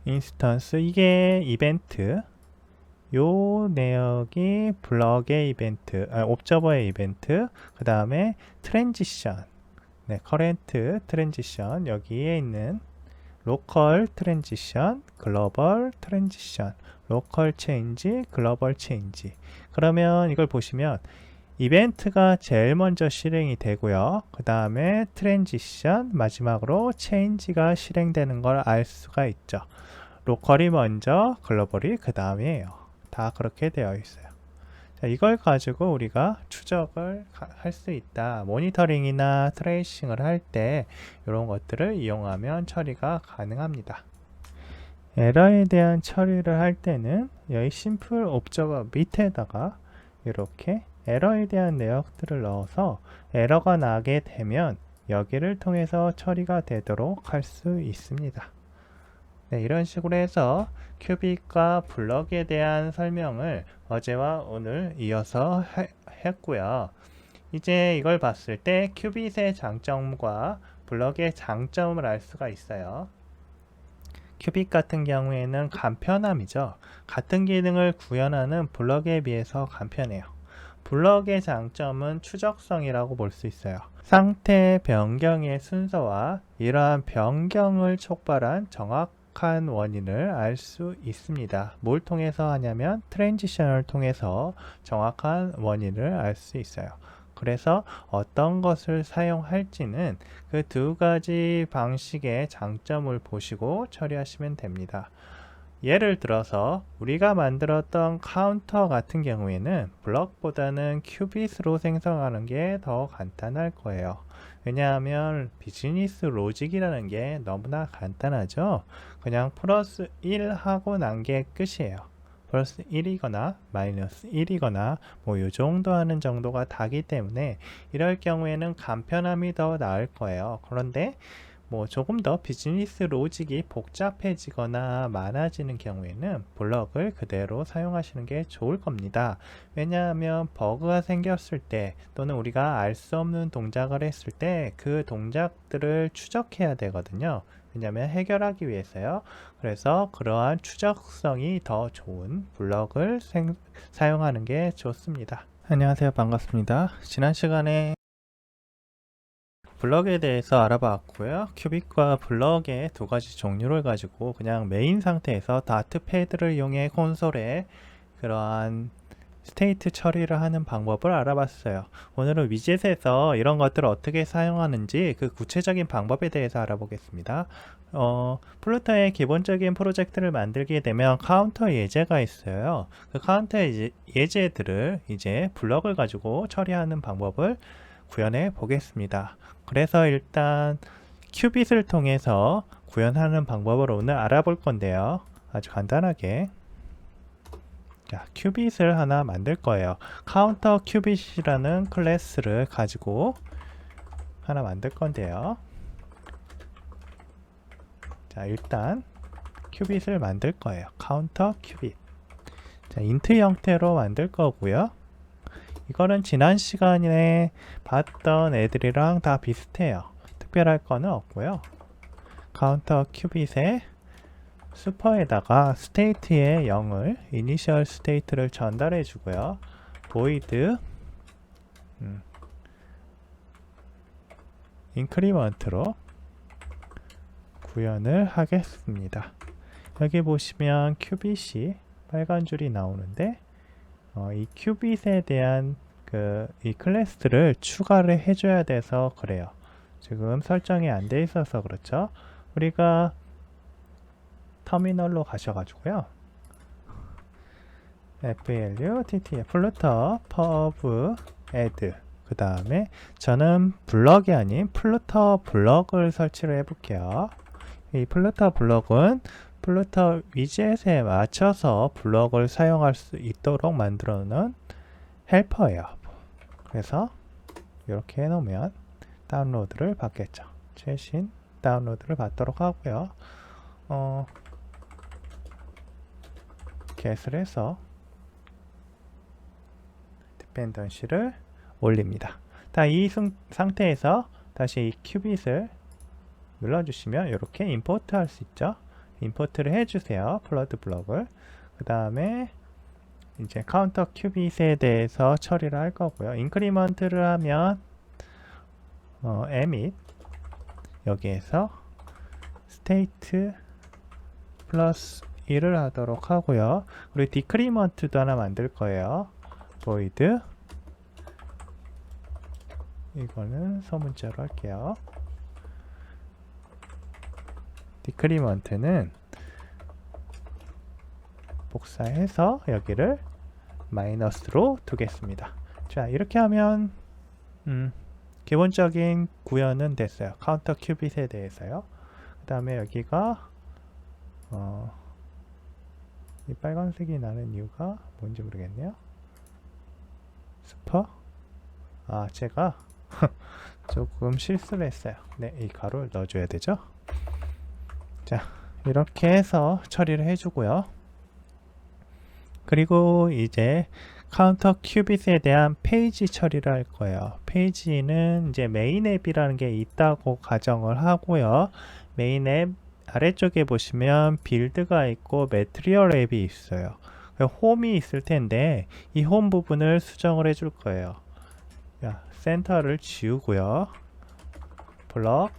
인스턴스, 이게 이벤트, 요 내역이 블럭의 이벤트, 옵저버의 이벤트, 그 다음에 트랜지션, 네, 커렌트 트랜지션, 여기에 있는 로컬 트랜지션, 글로벌 트랜지션, 로컬 체인지, 글로벌 체인지. 그러면 이걸 보시면 이벤트가 제일 먼저 실행이 되고요. 그 다음에 트랜지션, 마지막으로 체인지가 실행되는 걸 알 수가 있죠. 로컬이 먼저, 글로벌이 그 다음이에요. 다 그렇게 되어 있어요. 자, 이걸 가지고 우리가 추적을 할 수 있다. 모니터링이나 트레이싱을 할 때 이런 것들을 이용하면 처리가 가능합니다. 에러에 대한 처리를 할 때는 여기 심플 옵저버 밑에다가 이렇게 에러에 대한 내역들을 넣어서 에러가 나게 되면 여기를 통해서 처리가 되도록 할 수 있습니다. 네, 이런 식으로 해서 큐빅과 블럭에 대한 설명을 어제와 오늘 이어서 했고요. 이제 이걸 봤을 때 큐빅의 장점과 블럭의 장점을 알 수가 있어요. 큐빅 같은 경우에는 간편함이죠. 같은 기능을 구현하는 블럭에 비해서 간편해요. 블럭의 장점은 추적성이라고 볼 수 있어요. 상태 변경의 순서와 이러한 변경을 촉발한 정확한 원인을 알 수 있습니다. 뭘 통해서 하냐면 트랜지션을 통해서 정확한 원인을 알 수 있어요. 그래서 어떤 것을 사용할지는 그 두 가지 방식의 장점을 보시고 처리하시면 됩니다. 예를 들어서 우리가 만들었던 카운터 같은 경우에는 블럭보다는 큐빗으로 생성하는 게 더 간단할 거예요. 왜냐하면 비즈니스 로직이라는 게 너무나 간단하죠. 그냥 플러스 1 하고 난 게 끝이에요. 플러스 1이거나 마이너스 1이거나 뭐 요 정도 하는 정도가 다기 때문에 이럴 경우에는 간편함이 더 나을 거예요. 그런데 뭐 조금 더 비즈니스 로직이 복잡해지거나 많아지는 경우에는 블럭을 그대로 사용하시는 게 좋을 겁니다. 왜냐하면 버그가 생겼을 때 또는 우리가 알 수 없는 동작을 했을 때 그 동작들을 추적해야 되거든요. 왜냐하면 해결하기 위해서요. 그래서 그러한 추적성이 더 좋은 블럭을 사용하는 게 좋습니다. 안녕하세요. 반갑습니다. 지난 시간에 블럭에 대해서 알아봤고요. 큐빅과 블럭의 두 가지 종류를 가지고 그냥 메인 상태에서 다트 패드를 이용해 콘솔에 그러한 스테이트 처리를 하는 방법을 알아봤어요. 오늘은 위젯에서 이런 것들을 어떻게 사용하는지 그 구체적인 방법에 대해서 알아보겠습니다. 플루터의 기본적인 프로젝트를 만들게 되면 카운터 예제가 있어요. 그 카운터 예제들을 이제 블럭을 가지고 처리하는 방법을 구현해 보겠습니다. 그래서 일단 큐빗을 통해서 구현하는 방법을 오늘 알아볼 건데요. 아주 간단하게 자, 큐빗을 하나 만들 거예요. 카운터 큐빗이라는 클래스를 가지고 하나 만들 건데요. 자, 일단 큐빗을 만들 거예요. 카운터 큐빗. 자, 인트 형태로 만들 거고요. 이거는 지난 시간에 봤던 애들이랑 다 비슷해요. 특별할 거는 없고요. 카운터 큐빗에 슈퍼에다가 스테이트의 0을 이니셜 스테이트를 전달해 주고요. void 인크리먼트로 구현을 하겠습니다. 여기 보시면 큐빗이 빨간 줄이 나오는데 이 큐빗에 대한 이 클래스를 추가를 해줘야 돼서 그래요. 지금 설정이 안 돼 있어서 그렇죠. 우리가 터미널로 가셔가지고요. flutter 플루터 pub add 그 다음에 저는 블럭이 아닌 플루터 블럭을 설치를 해볼게요. 이 플루터 블럭은 플루터 위젯에 맞춰서 블럭을 사용할 수 있도록 만들어 놓은 헬퍼예요. 그래서 이렇게 해놓으면 다운로드를 받겠죠. 최신 다운로드를 받도록 하고요. get을 해서 디펜던시를 올립니다. 이 상태에서 다시 이 큐빗을 눌러주시면 이렇게 임포트 할 수 있죠. 임포트를 해주세요. 플러드 블럭을. 그 다음에 이제 카운터 큐빗에 대해서 처리를 할 거고요. 인크리먼트를 하면 emit 여기에서 state 플러스 1을 하도록 하고요. 그리고 디크리먼트도 하나 만들 거예요. void 이거는 소문자로 할게요. 디크리먼트는 복사해서 여기를 마이너스로 두겠습니다. 자, 이렇게 하면 기본적인 구현은 됐어요. 카운터 큐빗에 대해서요. 그 다음에 여기가 이 빨간색이 나는 이유가 뭔지 모르겠네요. 스퍼? 제가 조금 실수를 했어요. 네, 이 가로를 넣어줘야 되죠. 자, 이렇게 해서 처리를 해주고요. 그리고 이제 카운터 큐빗에 대한 페이지 처리를 할 거예요. 페이지는 이제 메인 앱이라는 게 있다고 가정을 하고요. 메인 앱 아래쪽에 보시면 빌드가 있고 매트리얼 앱이 있어요. 홈이 있을 텐데 이 홈 부분을 수정을 해줄 거예요. 자, 센터를 지우고요. 블럭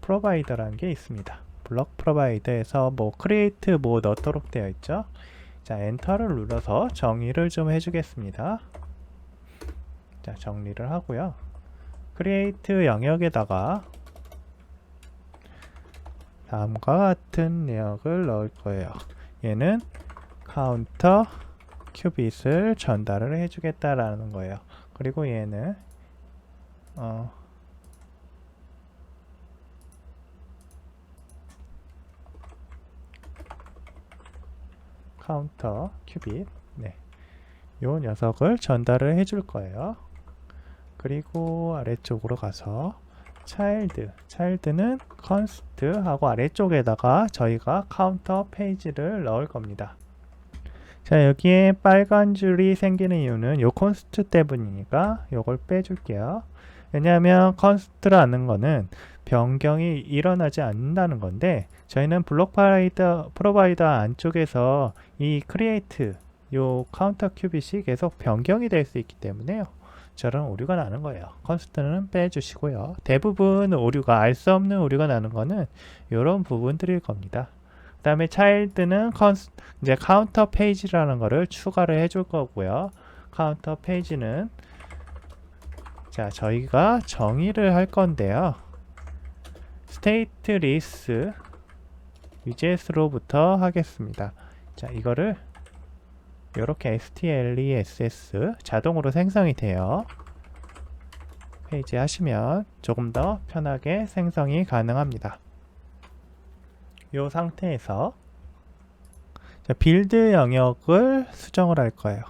프로바이더라는 게 있습니다. 블럭 프로바이더에서 뭐 크리에이트 뭐 넣도록 되어 있죠. 자, 엔터를 눌러서 정의를 좀 해주겠습니다. 자, 정리를 하고요. 크리에이트 영역에다가 다음과 같은 내역을 넣을 거예요. 얘는 카운터 큐빗을 전달을 해주겠다라는 거예요. 그리고 얘는 카운터 큐빗, 네, 요 녀석을 전달을 해줄 거예요. 그리고 아래쪽으로 가서 차일드는 const 하고 아래쪽에다가 저희가 카운터 페이지를 넣을 겁니다. 자, 여기에 빨간 줄이 생기는 이유는 요 const 때문이니까 요걸 빼줄게요. 왜냐하면 const라는 거는 변경이 일어나지 않는다는 건데 저희는 블록 프로바이더 안쪽에서 이 create 요 카운터 큐빗이 계속 변경이 될 수 있기 때문에요. 저런 오류가 나는 거예요. const는 빼주시고요. 대부분 오류가 알 수 없는 오류가 나는 거는 이런 부분들일 겁니다. 그 다음에 child는 이제 카운터 페이지라는 거를 추가를 해줄 거고요. 카운터 페이지는 자, 저희가 정의를 할 건데요. stateless 위젯으로부터 하겠습니다. 자, 이거를 이렇게 stress 자동으로 생성이 돼요. 페이지 하시면 조금 더 편하게 생성이 가능합니다. 이 상태에서 빌드 영역을 수정을 할 거예요.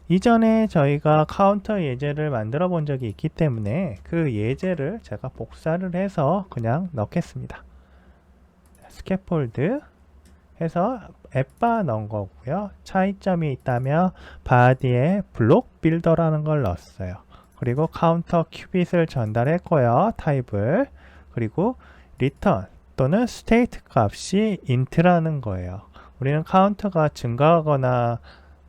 이전에 저희가 카운터 예제를 만들어 본 적이 있기 때문에 그 예제를 제가 복사를 해서 그냥 넣겠습니다. 스캐폴드 해서 앱바 넣은 거고요. 차이점이 있다면 바디에 블록 빌더라는 걸 넣었어요. 그리고 카운터 큐빗을 전달했고요. 타입을. 그리고 return 또는 state 값이 int라는 거예요. 우리는 카운트가 증가하거나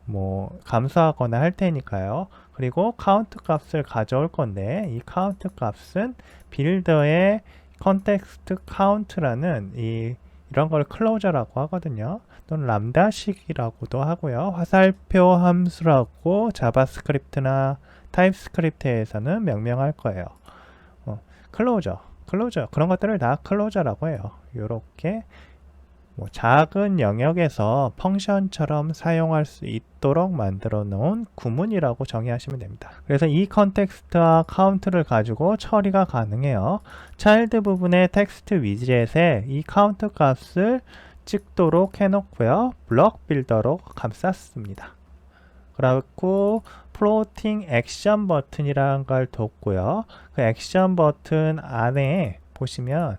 뭐 감소하거나 할 테니까요. 그리고 카운트 값을 가져올 건데 이 카운트 값은 빌더의 context count라는 이런 걸 클로저라고 하거든요. 또는 람다식이라고도 하고요. 화살표 함수라고 자바스크립트나 타입스크립트에서는 명명할 거예요. 클로저 그런 것들을 다 클로저라고 해요. 이렇게 뭐 작은 영역에서 펑션처럼 사용할 수 있도록 만들어 놓은 구문이라고 정의하시면 됩니다. 그래서 이 컨텍스트와 카운트를 가지고 처리가 가능해요. 차일드 부분의 텍스트 위젯에 이 카운트 값을 찍도록 해놓고요. 블럭 빌더로 감쌌습니다. 그리고 플로팅 액션 버튼이라는 걸 뒀고요. 그 액션 버튼 안에 보시면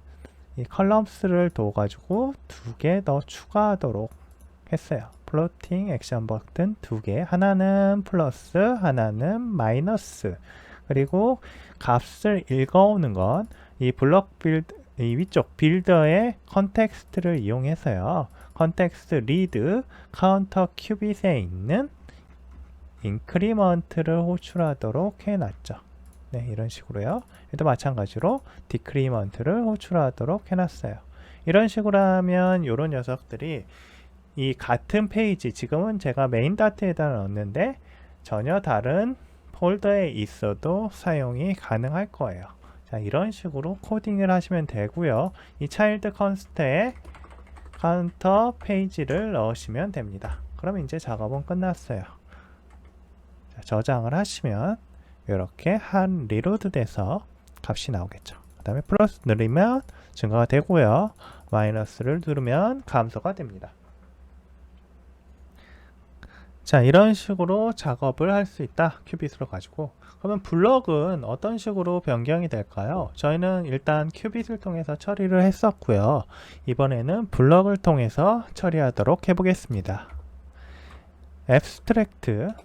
이 컬럼스를 둬가지고 2개 더 추가하도록 했어요. 플로팅 액션 버튼 2개, 하나는 플러스, 하나는 마이너스. 그리고 값을 읽어오는 건 이 블럭 빌드, 이 위쪽 빌더의 컨텍스트를 이용해서요. 컨텍스트 리드 카운터 큐빗에 있는 인크리먼트를 호출하도록 해놨죠. 네, 이런 식으로요. 얘도 마찬가지로 디크리먼트를 호출하도록 해놨어요. 이런 식으로 하면 이런 녀석들이 이 같은 페이지, 지금은 제가 메인 다트에다 넣었는데 전혀 다른 폴더에 있어도 사용이 가능할 거예요. 자, 이런 식으로 코딩을 하시면 되고요. 이 차일드 컨스트에 카운터 페이지를 넣으시면 됩니다. 그럼 이제 작업은 끝났어요. 자, 저장을 하시면 이렇게 한 리로드 돼서 값이 나오겠죠. 그 다음에 플러스 누르면 증가가 되고요. 마이너스를 누르면 감소가 됩니다. 자, 이런 식으로 작업을 할 수 있다. 큐빗으로 가지고. 그러면 블럭은 어떤 식으로 변경이 될까요? 저희는 일단 큐빗을 통해서 처리를 했었고요. 이번에는 블럭을 통해서 처리하도록 해보겠습니다. 앱스트랙트를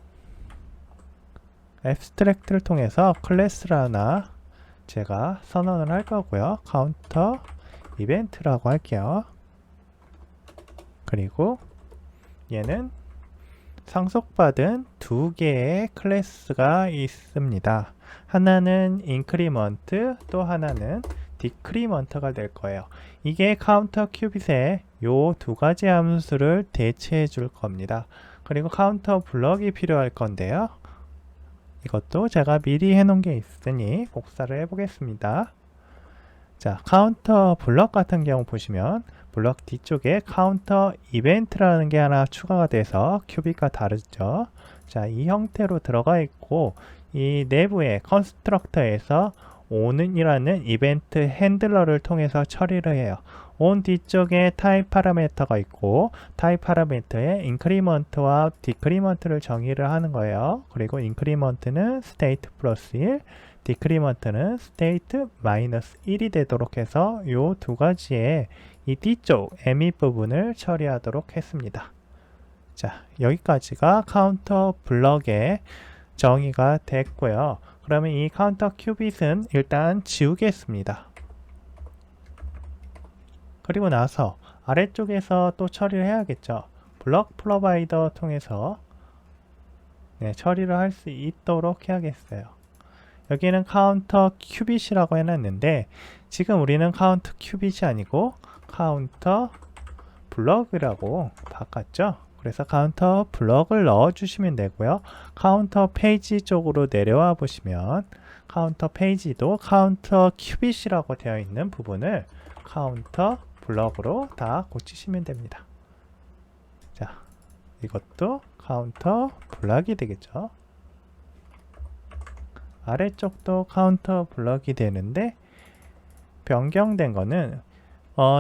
통해서 클래스를 하나 제가 선언을 할 거고요. 카운터 이벤트라고 할게요. 그리고 얘는 상속받은 두 개의 클래스가 있습니다. 하나는 인크리먼트, 또 하나는 디크리먼트가 될 거예요. 이게 카운터 큐빗의 요 두 가지 함수를 대체해 줄 겁니다. 그리고 카운터 블럭이 필요할 건데요. 이것도 제가 미리 해놓은 게 있으니 복사를 해보겠습니다. 자, 카운터 블럭 같은 경우 보시면 블럭 뒤쪽에 카운터 이벤트라는 게 하나 추가가 돼서 큐빗과 다르죠. 자, 이 형태로 들어가 있고 이 내부의 컨스트럭터에서 on이라는 이벤트 핸들러를 통해서 처리를 해요. on 뒤쪽에 타입 파라미터가 있고 타입 파라미터에 인크리먼트와 디크리먼트를 정의를 하는 거예요. 그리고 인크리먼트는 스테이트 플러스 1, 디크리먼트는 스테이트 마이너스 1이 되도록 해서 이 두 가지의 이 뒤쪽 에밋 부분을 처리하도록 했습니다. 자, 여기까지가 카운터 블럭의 정의가 됐고요. 그러면 이 카운터 큐빗은 일단 지우겠습니다. 그리고 나서 아래쪽에서 또 처리를 해야겠죠. 블럭 프로바이더 통해서 처리를 할 수 있도록 해야겠어요. 여기는 카운터 큐빗이라고 해놨는데 지금 우리는 카운터 큐빗이 아니고 카운터 블럭이라고 바꿨죠. 그래서 카운터 블럭을 넣어주시면 되고요. 카운터 페이지 쪽으로 내려와 보시면 카운터 페이지도 카운터 큐빗이라고 되어 있는 부분을 카운터 블럭으로 다 고치시면 됩니다. 자, 이것도 카운터 블럭이 되겠죠. 아래쪽도 카운터 블럭이 되는데 변경된 거는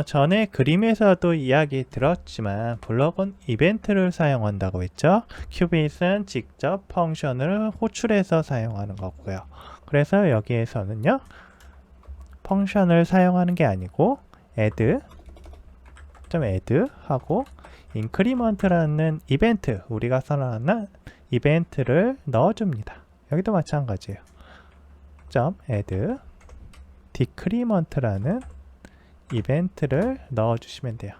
전에 그림에서도 이야기 들었지만 블럭은 이벤트를 사용한다고 했죠. 큐빗은 직접 펑션을 호출해서 사용하는 거고요. 그래서 여기에서는요 펑션을 사용하는 게 아니고 add 하고 increment라는 이벤트, 우리가 선언하는 이벤트를 넣어줍니다. 여기도 마찬가지예요. add decrement라는 이벤트를 넣어주시면 돼요.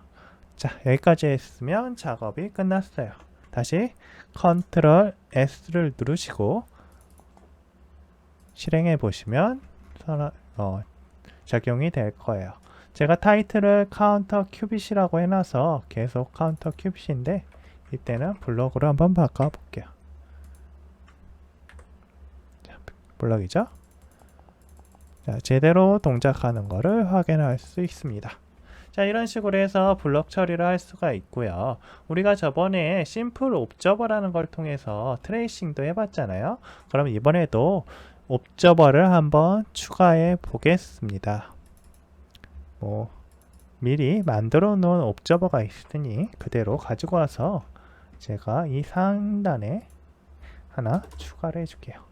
자, 여기까지 했으면 작업이 끝났어요. 다시 Ctrl S를 누르시고 실행해 보시면 적용이 될 거예요. 제가 타이틀을 카운터 큐빗이라고 해놔서 계속 카운터 큐빗인데 이때는 블럭으로 한번 바꿔 볼게요. 블럭이죠? 자, 제대로 동작하는 것을 확인할 수 있습니다. 자, 이런 식으로 해서 블럭 처리를 할 수가 있고요. 우리가 저번에 심플 옵저버라는 걸 통해서 트레이싱도 해봤잖아요. 그럼 이번에도 옵저버를 한번 추가해 보겠습니다. 미리 만들어 놓은 옵저버가 있으니 그대로 가지고 와서 제가 이 상단에 하나 추가를 해줄게요.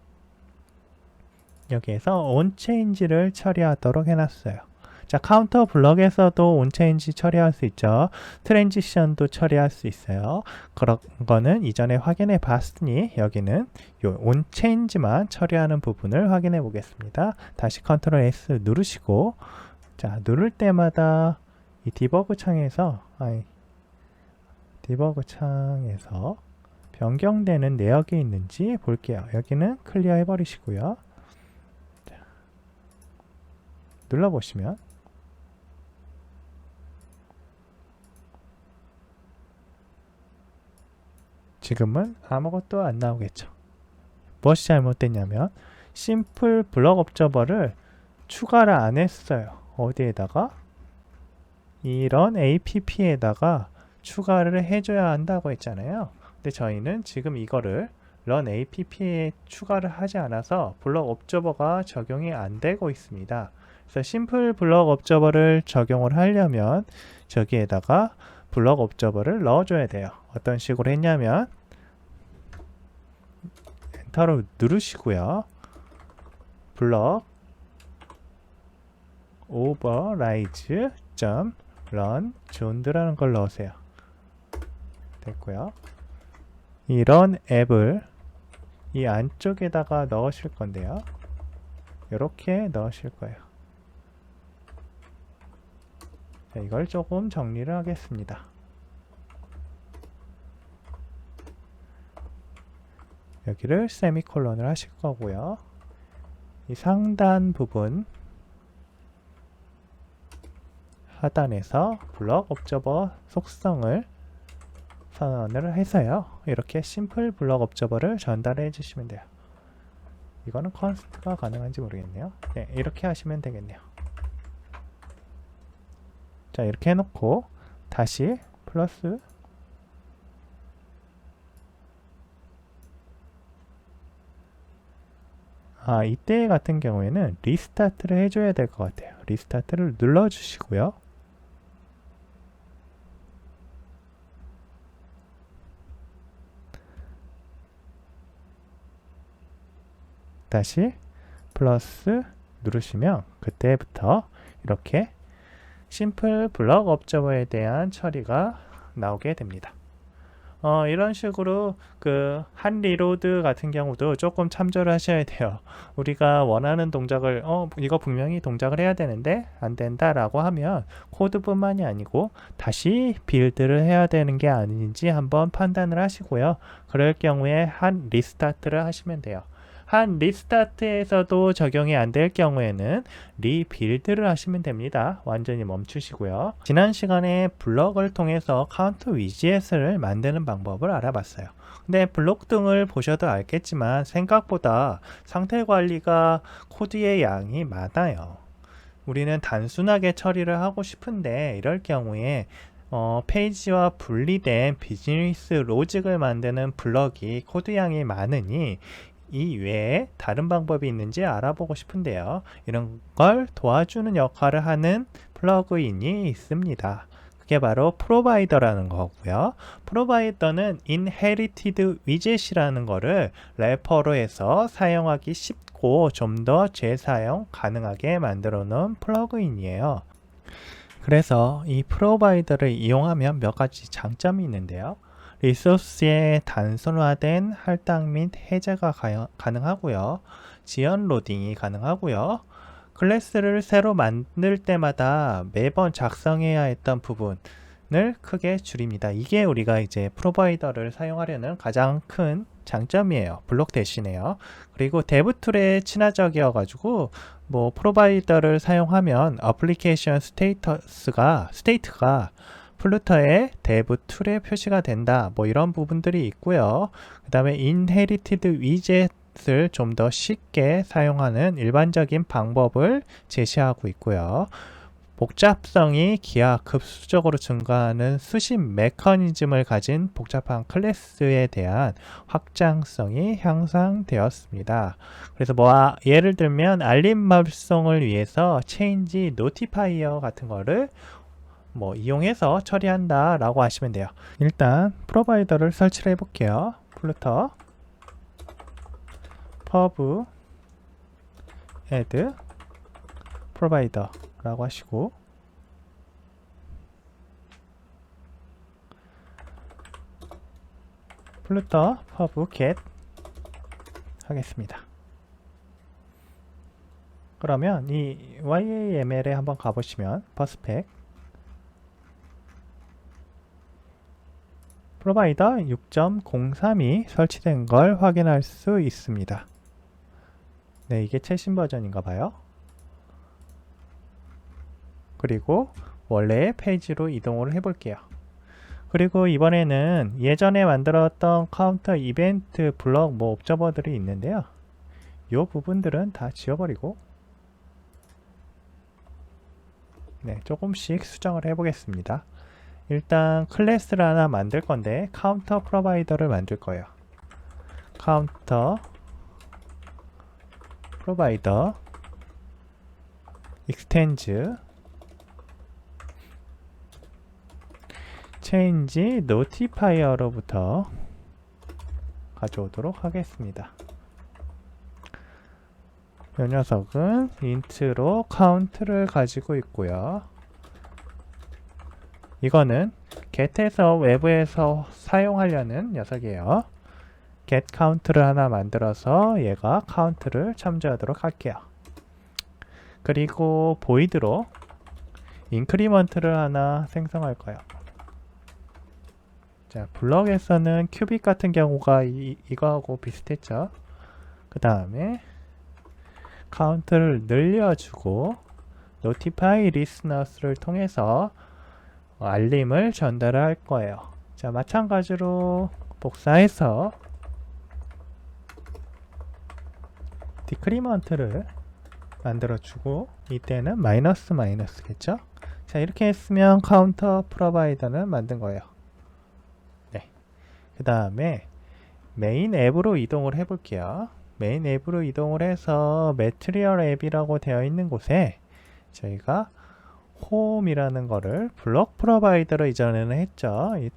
여기에서 onChange를 처리하도록 해놨어요. 자, 카운터 블럭에서도 onChange 처리할 수 있죠. 트랜지션도 처리할 수 있어요. 그런 거는 이전에 확인해 봤으니 여기는 요 onChange만 처리하는 부분을 확인해 보겠습니다. 다시 Ctrl S 누르시고, 자, 누를 때마다 이 디버그 창에서 변경되는 내역이 있는지 볼게요. 여기는 클리어 해버리시고요. 눌러보시면 지금은 아무것도 안 나오겠죠. 무엇이 잘못됐냐면 심플 블럭 옵저버를 추가를 안 했어요. 어디에다가? 이런 app에다가 추가를 해줘야 한다고 했잖아요. 근데 저희는 지금 이거를 run app에 추가를 하지 않아서 블럭 옵저버가 적용이 안 되고 있습니다. 그래서 심플 블럭 옵저버를 적용을 하려면 저기에다가 블럭 옵저버를 넣어줘야 돼요. 어떤 식으로 했냐면 엔터를 누르시고요. 블럭 override run 존드라는 걸 넣으세요. 됐고요. 이런 앱을 이 안쪽에다가 넣으실 건데요. 이렇게 넣으실 거예요. 자, 이걸 조금 정리를 하겠습니다. 여기를 세미콜론을 하실 거고요. 이 상단 부분 하단에서 블럭 옵저버 속성을 선언을 해서요. 이렇게 심플 블럭 옵저버를 전달해 주시면 돼요. 이거는 컨스트가 가능한지 모르겠네요. 네, 이렇게 하시면 되겠네요. 자, 이렇게 해놓고 다시 플러스 이때 같은 경우에는 리스타트를 해줘야 될 것 같아요. 리스타트를 눌러주시고요. 다시 플러스 누르시면 그때부터 이렇게 심플 블럭 옵저버에 대한 처리가 나오게 됩니다. 이런 식으로 그 한 리로드 같은 경우도 조금 참조를 하셔야 돼요. 우리가 원하는 동작을 이거 분명히 동작을 해야 되는데 안 된다 라고 하면 코드뿐만이 아니고 다시 빌드를 해야 되는 게 아닌지 한번 판단을 하시고요. 그럴 경우에 한 리스타트를 하시면 돼요. 한 리스타트에서도 적용이 안 될 경우에는 리빌드를 하시면 됩니다. 완전히 멈추시고요. 지난 시간에 블럭을 통해서 카운트 위젯을 만드는 방법을 알아봤어요. 근데 블록 등을 보셔도 알겠지만 생각보다 상태 관리가 코드의 양이 많아요. 우리는 단순하게 처리를 하고 싶은데 이럴 경우에 페이지와 분리된 비즈니스 로직을 만드는 블럭이 코드 양이 많으니 이 외에 다른 방법이 있는지 알아보고 싶은데요. 이런 걸 도와주는 역할을 하는 플러그인이 있습니다. 그게 바로 프로바이더라는 거고요. 프로바이더는 inherited widget이라는 거를 래퍼로 해서 사용하기 쉽고 좀 더 재사용 가능하게 만들어 놓은 플러그인이에요. 그래서 이 프로바이더를 이용하면 몇 가지 장점이 있는데요. 리소스의 단순화된 할당 및 해제가 가능하고요. 지연 로딩이 가능하고요. 클래스를 새로 만들 때마다 매번 작성해야 했던 부분을 크게 줄입니다. 이게 우리가 이제 프로바이더를 사용하려는 가장 큰 장점이에요. 블록 대신에요. 그리고 데브 툴에 친화적이어 가지고 프로바이더를 사용하면 어플리케이션 스테이트가 플루터의 데브 툴에 표시가 된다. 이런 부분들이 있고요. 그 다음에 inherited widget을 좀 더 쉽게 사용하는 일반적인 방법을 제시하고 있고요. 복잡성이 기하급수적으로 증가하는 수신 메커니즘을 가진 복잡한 클래스에 대한 확장성이 향상되었습니다. 그래서 예를 들면 알림 발송을 위해서 change notifier 같은 거를 이용해서 처리한다 라고 하시면 돼요. 일단 프로바이더를 설치를 해볼게요. 플루터 pub add provider 라고 하시고 플루터 pub get 하겠습니다. 그러면 이 YAML에 한번 가보시면 퍼스펙 프로바이더 6.03이 설치된 걸 확인할 수 있습니다. 네, 이게 최신 버전인가 봐요. 그리고 원래의 페이지로 이동을 해 볼게요. 그리고 이번에는 예전에 만들었던 카운터 이벤트 블럭 뭐 옵저버들이 있는데요. 이 부분들은 다 지워버리고 조금씩 수정을 해 보겠습니다. 일단 클래스를 하나 만들 건데 카운터 프로바이더를 만들 거예요. 카운터 프로바이더 익스텐즈 체인지 노티파이어로부터 가져오도록 하겠습니다. 이 녀석은 int로 count를 가지고 있고요. 이거는 get에서 외부에서 사용하려는 녀석이에요. get count를 하나 만들어서 얘가 count를 참조하도록 할게요. 그리고 void로 increment를 하나 생성할 거예요. 자, 블럭에서는 큐빅 같은 경우가 이거하고 비슷했죠. 그 다음에 count를 늘려주고 notify listeners를 통해서 알림을 전달할 거예요. 자, 마찬가지로 복사해서 decrement를 만들어주고 이때는 마이너스겠죠. 자, 이렇게 했으면 카운터 프로바이더는 만든 거예요. 그 다음에 메인 앱으로 이동을 해 볼게요. 메인 앱으로 이동을 해서 매트리얼 앱이라고 되어 있는 곳에 저희가 홈이라는 거를 블럭 프로바이더로 이전에는 했죠. 이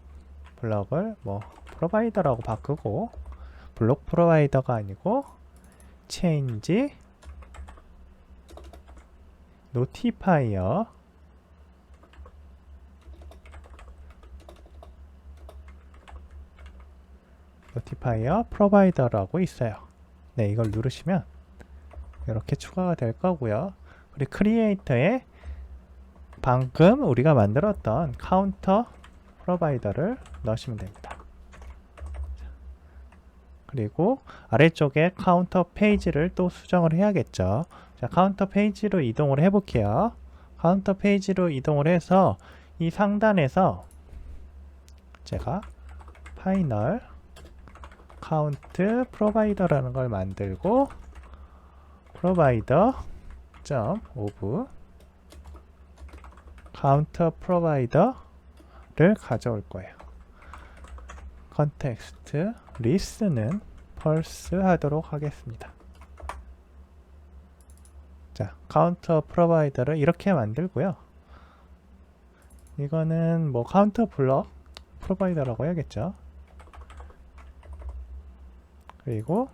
블럭을 뭐 프로바이더라고 바꾸고 블록 프로바이더가 아니고 change notifier 프로바이더라고 있어요. 네, 이걸 누르시면 이렇게 추가가 될 거고요. 우리 크리에이터에 방금 우리가 만들었던 카운터 프로바이더를 넣으시면 됩니다. 그리고 아래쪽에 카운터 페이지를 또 수정을 해야겠죠. 자, 카운터 페이지로 이동을 해 볼게요. 카운터 페이지로 이동을 해서 이 상단에서 제가 파이널 카운트 프로바이더라는 걸 만들고 프로바이더 점 오브 카운터 프로바이더를 가져올 거예요. 컨텍스트 리스는 펄스 하도록 하겠습니다. 자, 카운터 프로바이더를 이렇게 만들고요. 이거는 뭐 카운터 블럭 프로바이더라고 해야겠죠. 그리고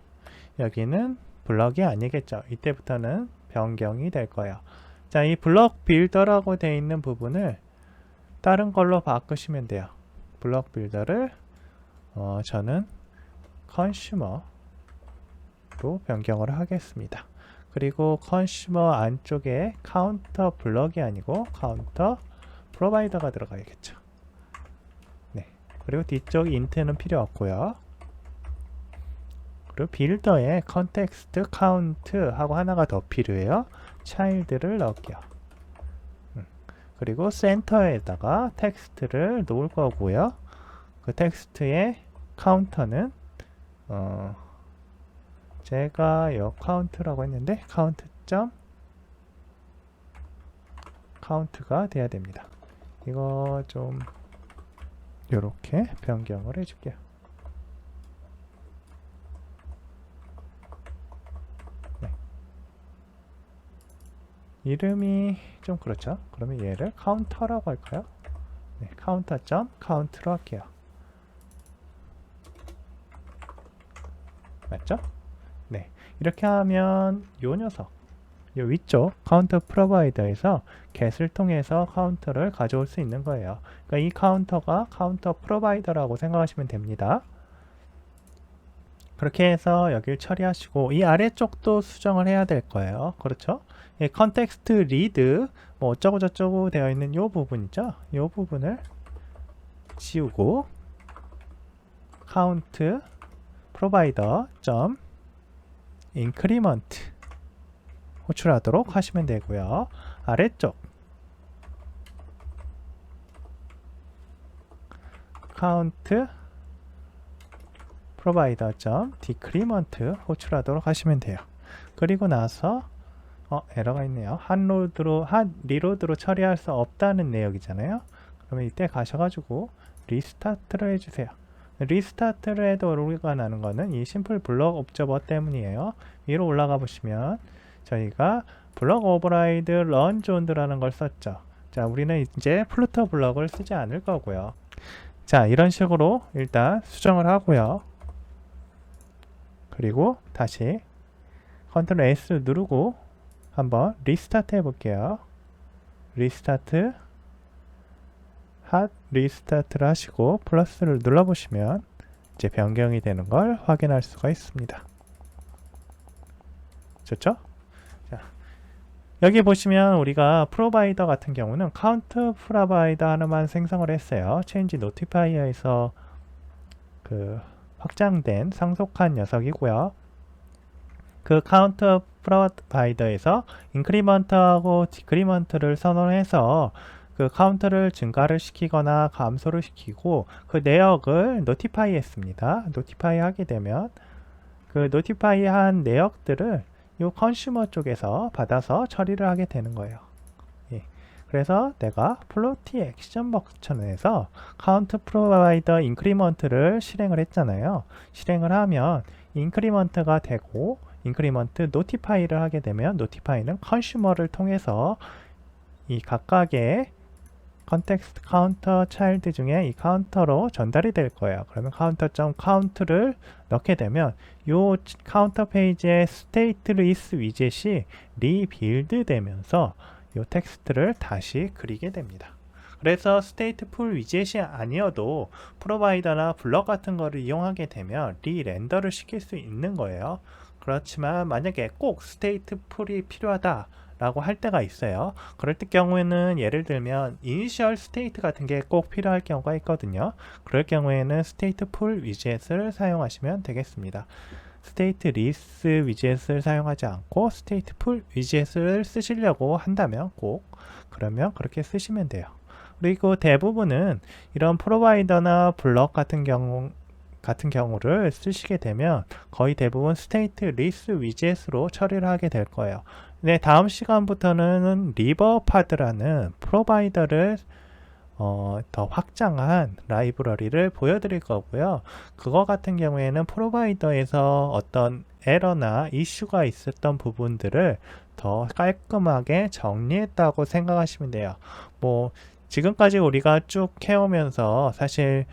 여기는 블럭이 아니겠죠. 이때부터는 변경이 될 거예요. 자, 이 블럭 빌더라고 되어 있는 부분을 다른 걸로 바꾸시면 돼요. 블럭 빌더를 저는 컨슈머로 변경을 하겠습니다. 그리고 컨슈머 안쪽에 카운터 블럭이 아니고 카운터 프로바이더가 들어가야겠죠. 네. 그리고 뒤쪽 인트는 필요 없고요. 그리고 빌더에 컨텍스트 카운트 하고 하나가 더 필요해요. 차일드를 넣을게요. 그리고 센터에다가 텍스트를 놓을 거고요. 그 텍스트의 카운터는 제가 여 카운트라고 했는데 카운트 점 카운트가 돼야 됩니다. 이거 좀 이렇게 변경을 해줄게요. 네. 이름이 좀 그렇죠. 그러면 얘를 카운터라고 할까요? 네, 카운터 점 카운트로 할게요. 맞죠? 네, 이렇게 하면 요 녀석, 요 위쪽 카운터 프로바이더에서 get을 통해서 카운터를 가져올 수 있는 거예요. 그러니까 이 카운터가 카운터 프로바이더라고 생각하시면 됩니다. 그렇게 해서 여기를 처리하시고 이 아래쪽도 수정을 해야 될 거예요. 그렇죠? 예, 컨텍스트 리드 뭐 어쩌고 저쩌고 되어 있는 요 부분 있죠? 요 부분을 지우고 카운트 프로바이더 점 인크리먼트 호출하도록 하시면 되고요. 아래쪽 count provider.decrement 호출하도록 하시면 돼요. 그리고 나서 에러가 있네요. 한 리로드로 처리할 수 없다는 내역이잖아요. 그러면 이때 가셔가지고 리스타트를 해주세요. 리스타트를 해도 오류가 나는 거는 이 심플 블럭 옵저버 때문이에요. 위로 올라가 보시면 저희가 블럭 오버라이드 런 존드라는 걸 썼죠. 자, 우리는 이제 플루터 블럭을 쓰지 않을 거고요. 자, 이런 식으로 일단 수정을 하고요. 그리고 다시 컨트롤 S 누르고 한번 리스타트 해볼게요. 리스타트 핫 리스타트를 하시고 플러스를 눌러보시면 이제 변경이 되는 걸 확인할 수가 있습니다. 좋죠? 자, 여기 보시면 우리가 프로바이더 같은 경우는 카운트 프로바이더 하나만 생성을 했어요. 체인지 노티파이어에서 그 확장된 상속한 녀석이고요. 그 카운트 프로바이더에서 인크리먼트하고 디크리먼트를 선언해서 그 카운트를 증가를 시키거나 감소를 시키고 그 내역을 노티파이 했습니다. 노티파이 하게 되면 그 노티파이 한 내역들을 이 컨슈머 쪽에서 받아서 처리를 하게 되는 거예요. 예. 그래서 내가 플로티 액션 버전에서 카운트 프로바이더 인크리먼트를 실행을 했잖아요. 실행을 하면 인크리먼트가 되고 인크리먼트 노티파이를 하게 되면 노티파이는 컨슈머를 통해서 이 각각의 컨텍스트 카운터 차일드 중에 이 카운터로 전달이 될 거예요. 그러면 카운터.count를 넣게 되면 이 카운터 페이지의 스테이트 리스 위젯이 리빌드 되면서 이 텍스트를 다시 그리게 됩니다. 그래서 스테이트 풀 위젯이 아니어도 프로바이더나 블럭 같은 거를 이용하게 되면 리렌더를 시킬 수 있는 거예요. 그렇지만 만약에 꼭 스테이트 풀이 필요하다 라고 할 때가 있어요. 그럴 때 경우에는 예를 들면 이니셜 스테이트 같은 게 꼭 필요할 경우가 있거든요. 그럴 경우에는 스테이트 풀 위젯을 사용하시면 되겠습니다. 스테이트 리스 위젯을 사용하지 않고 스테이트 풀 위젯을 쓰시려고 한다면 꼭 그러면 그렇게 쓰시면 돼요. 그리고 대부분은 이런 프로바이더나 블럭 같은 경우를 쓰시게 되면 거의 대부분 스테이트 리스 위젯으로 처리를 하게 될 거예요. 네, 다음 시간부터는 리버파드라는 프로바이더를 더 확장한 라이브러리를 보여드릴 거고요. 그거 같은 경우에는 프로바이더에서 어떤 에러나 이슈가 있었던 부분들을 더 깔끔하게 정리했다고 생각하시면 돼요. 뭐 지금까지 우리가 쭉 해오면서 사실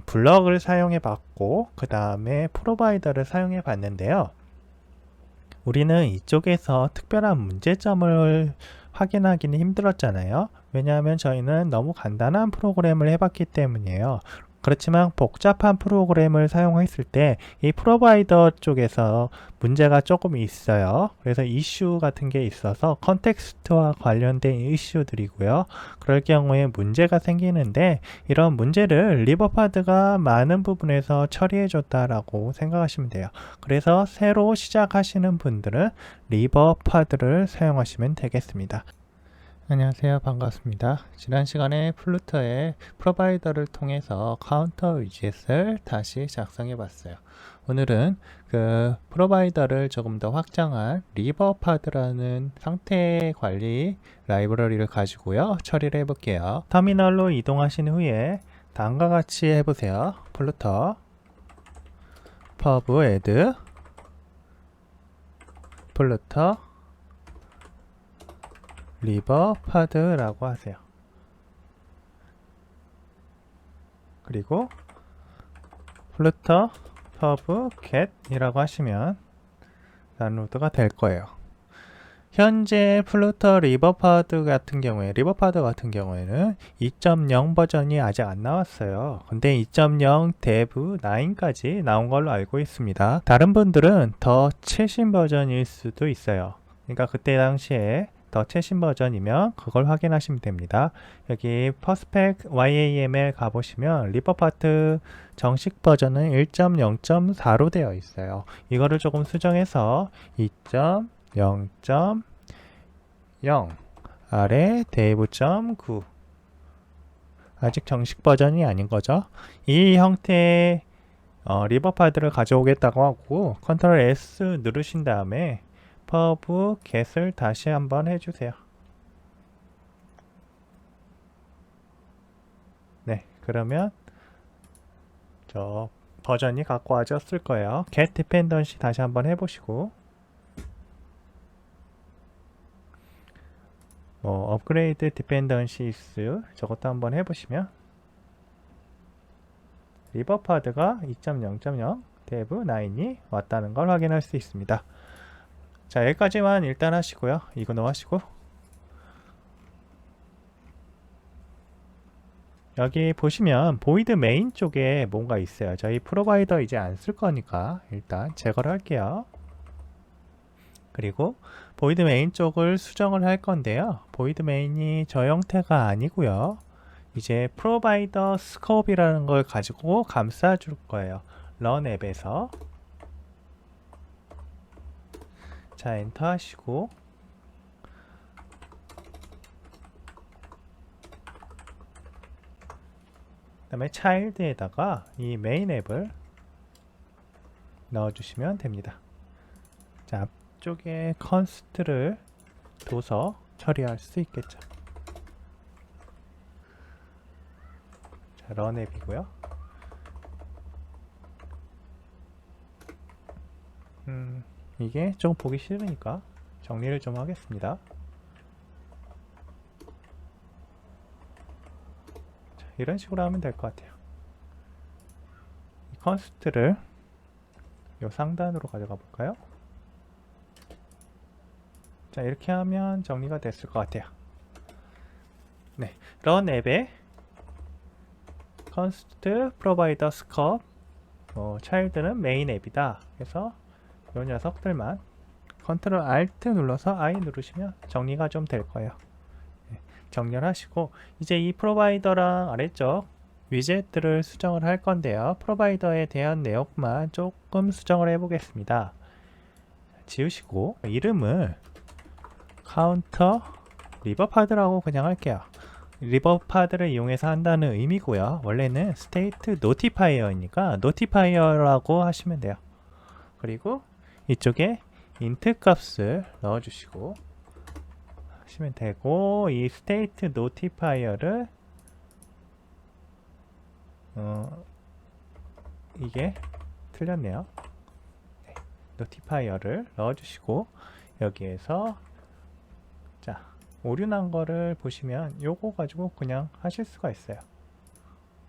블럭을 사용해 봤고 그 다음에 프로바이더를 사용해 봤는데요. 우리는 이쪽에서 특별한 문제점을 확인하기는 힘들었잖아요. 왜냐하면 저희는 너무 간단한 프로그램을 해봤기 때문이에요. 그렇지만 복잡한 프로그램을 사용했을 때 이 프로바이더 쪽에서 문제가 조금 있어요. 그래서 이슈 같은 게 있어서 컨텍스트와 관련된 이슈들이고요. 그럴 경우에 문제가 생기는데 이런 문제를 리버파드가 많은 부분에서 처리해 줬다라고 생각하시면 돼요. 그래서 새로 시작하시는 분들은 리버파드를 사용하시면 되겠습니다. 안녕하세요. 반갑습니다. 지난 시간에 플루터의 프로바이더를 통해서 카운터 위젯을 다시 작성해 봤어요. 오늘은 그 프로바이더를 조금 더 확장한 리버파드라는 상태 관리 라이브러리를 가지고요. 처리를 해 볼게요. 터미널로 이동하신 후에 다음과 같이 해보세요. 플루터 pub add 플루터 리버파드라고 하세요. 그리고 플루터 pub get 이라고 하시면 다운로드가 될 거예요. 현재 플루터 리버파드 같은 경우에는 2.0 버전이 아직 안 나왔어요. 근데 2.0 데브 9까지 나온 걸로 알고 있습니다. 다른 분들은 더 최신 버전일 수도 있어요. 그러니까 그때 당시에 더 최신 버전이면 그걸 확인하시면 됩니다. 여기 퍼스펙 YAML 가보시면 리버파드 정식 버전은 1.0.4로 되어 있어요. 이거를 조금 수정해서 2.0.0 아래 dev.9 아직 정식 버전이 아닌 거죠. 이 형태의 리버파드를 가져오겠다고 하고 컨트롤 S 누르신 다음에 퍼브 get을 다시 한번 해주세요. 네, 그러면 저 버전이 갖고 와졌을 거예요. get dependency 다시 한번 해보시고 업그레이드 디펜던시스 저것도 한번 해보시면 리버파드가 2.0.0 데브 9이 왔다는 걸 확인할 수 있습니다. 자, 여기까지만 일단 하시고요. 이거 넣으시고 여기 보시면 보이드 메인 쪽에 뭔가 있어요. 저희 프로바이더 이제 안 쓸 거니까 일단 제거를 할게요. 그리고 보이드 메인 쪽을 수정을 할 건데요. 보이드 메인이 저 형태가 아니고요. 이제 프로바이더 스코프이라는 걸 가지고 감싸 줄 거예요. 런 앱에서 자, 엔터 하시고 그 다음에 차일드에다가 이 메인 앱을 넣어주시면 됩니다. 자, 앞쪽에 컨스트를 둬서 처리할 수 있겠죠. 자, 런 앱이고요. 이게 좀 보기 싫으니까 정리를 좀 하겠습니다. 자, 이런 식으로 하면 될 것 같아요. 이 컨스트를 요 상단으로 가져가 볼까요? 자, 이렇게 하면 정리가 됐을 것 같아요. 네, 런 앱에 컨스트 프로바이더 스컵 차일드는 메인 앱이다. 그래서 이 녀석들만 컨트롤 알트 눌러서 I 누르시면 정리가 좀 될 거예요. 네, 정렬하시고 이제 이 프로바이더랑 아래쪽 위젯들을 수정을 할 건데요. 프로바이더에 대한 내용만 조금 수정을 해 보겠습니다. 지우시고 이름을 카운터 리버파드라고 그냥 할게요. 리버파드를 이용해서 한다는 의미고요. 원래는 스테이트 노티파이어이니까 노티파이어라고 하시면 돼요. 그리고 이쪽에 int 값을 넣어주시고 하시면 되고 이 스테이트 노티파이어를 이게 틀렸네요. 네, 노티파이어를 넣어주시고 여기에서 자, 오류 난 거를 보시면 요거 가지고 그냥 하실 수가 있어요.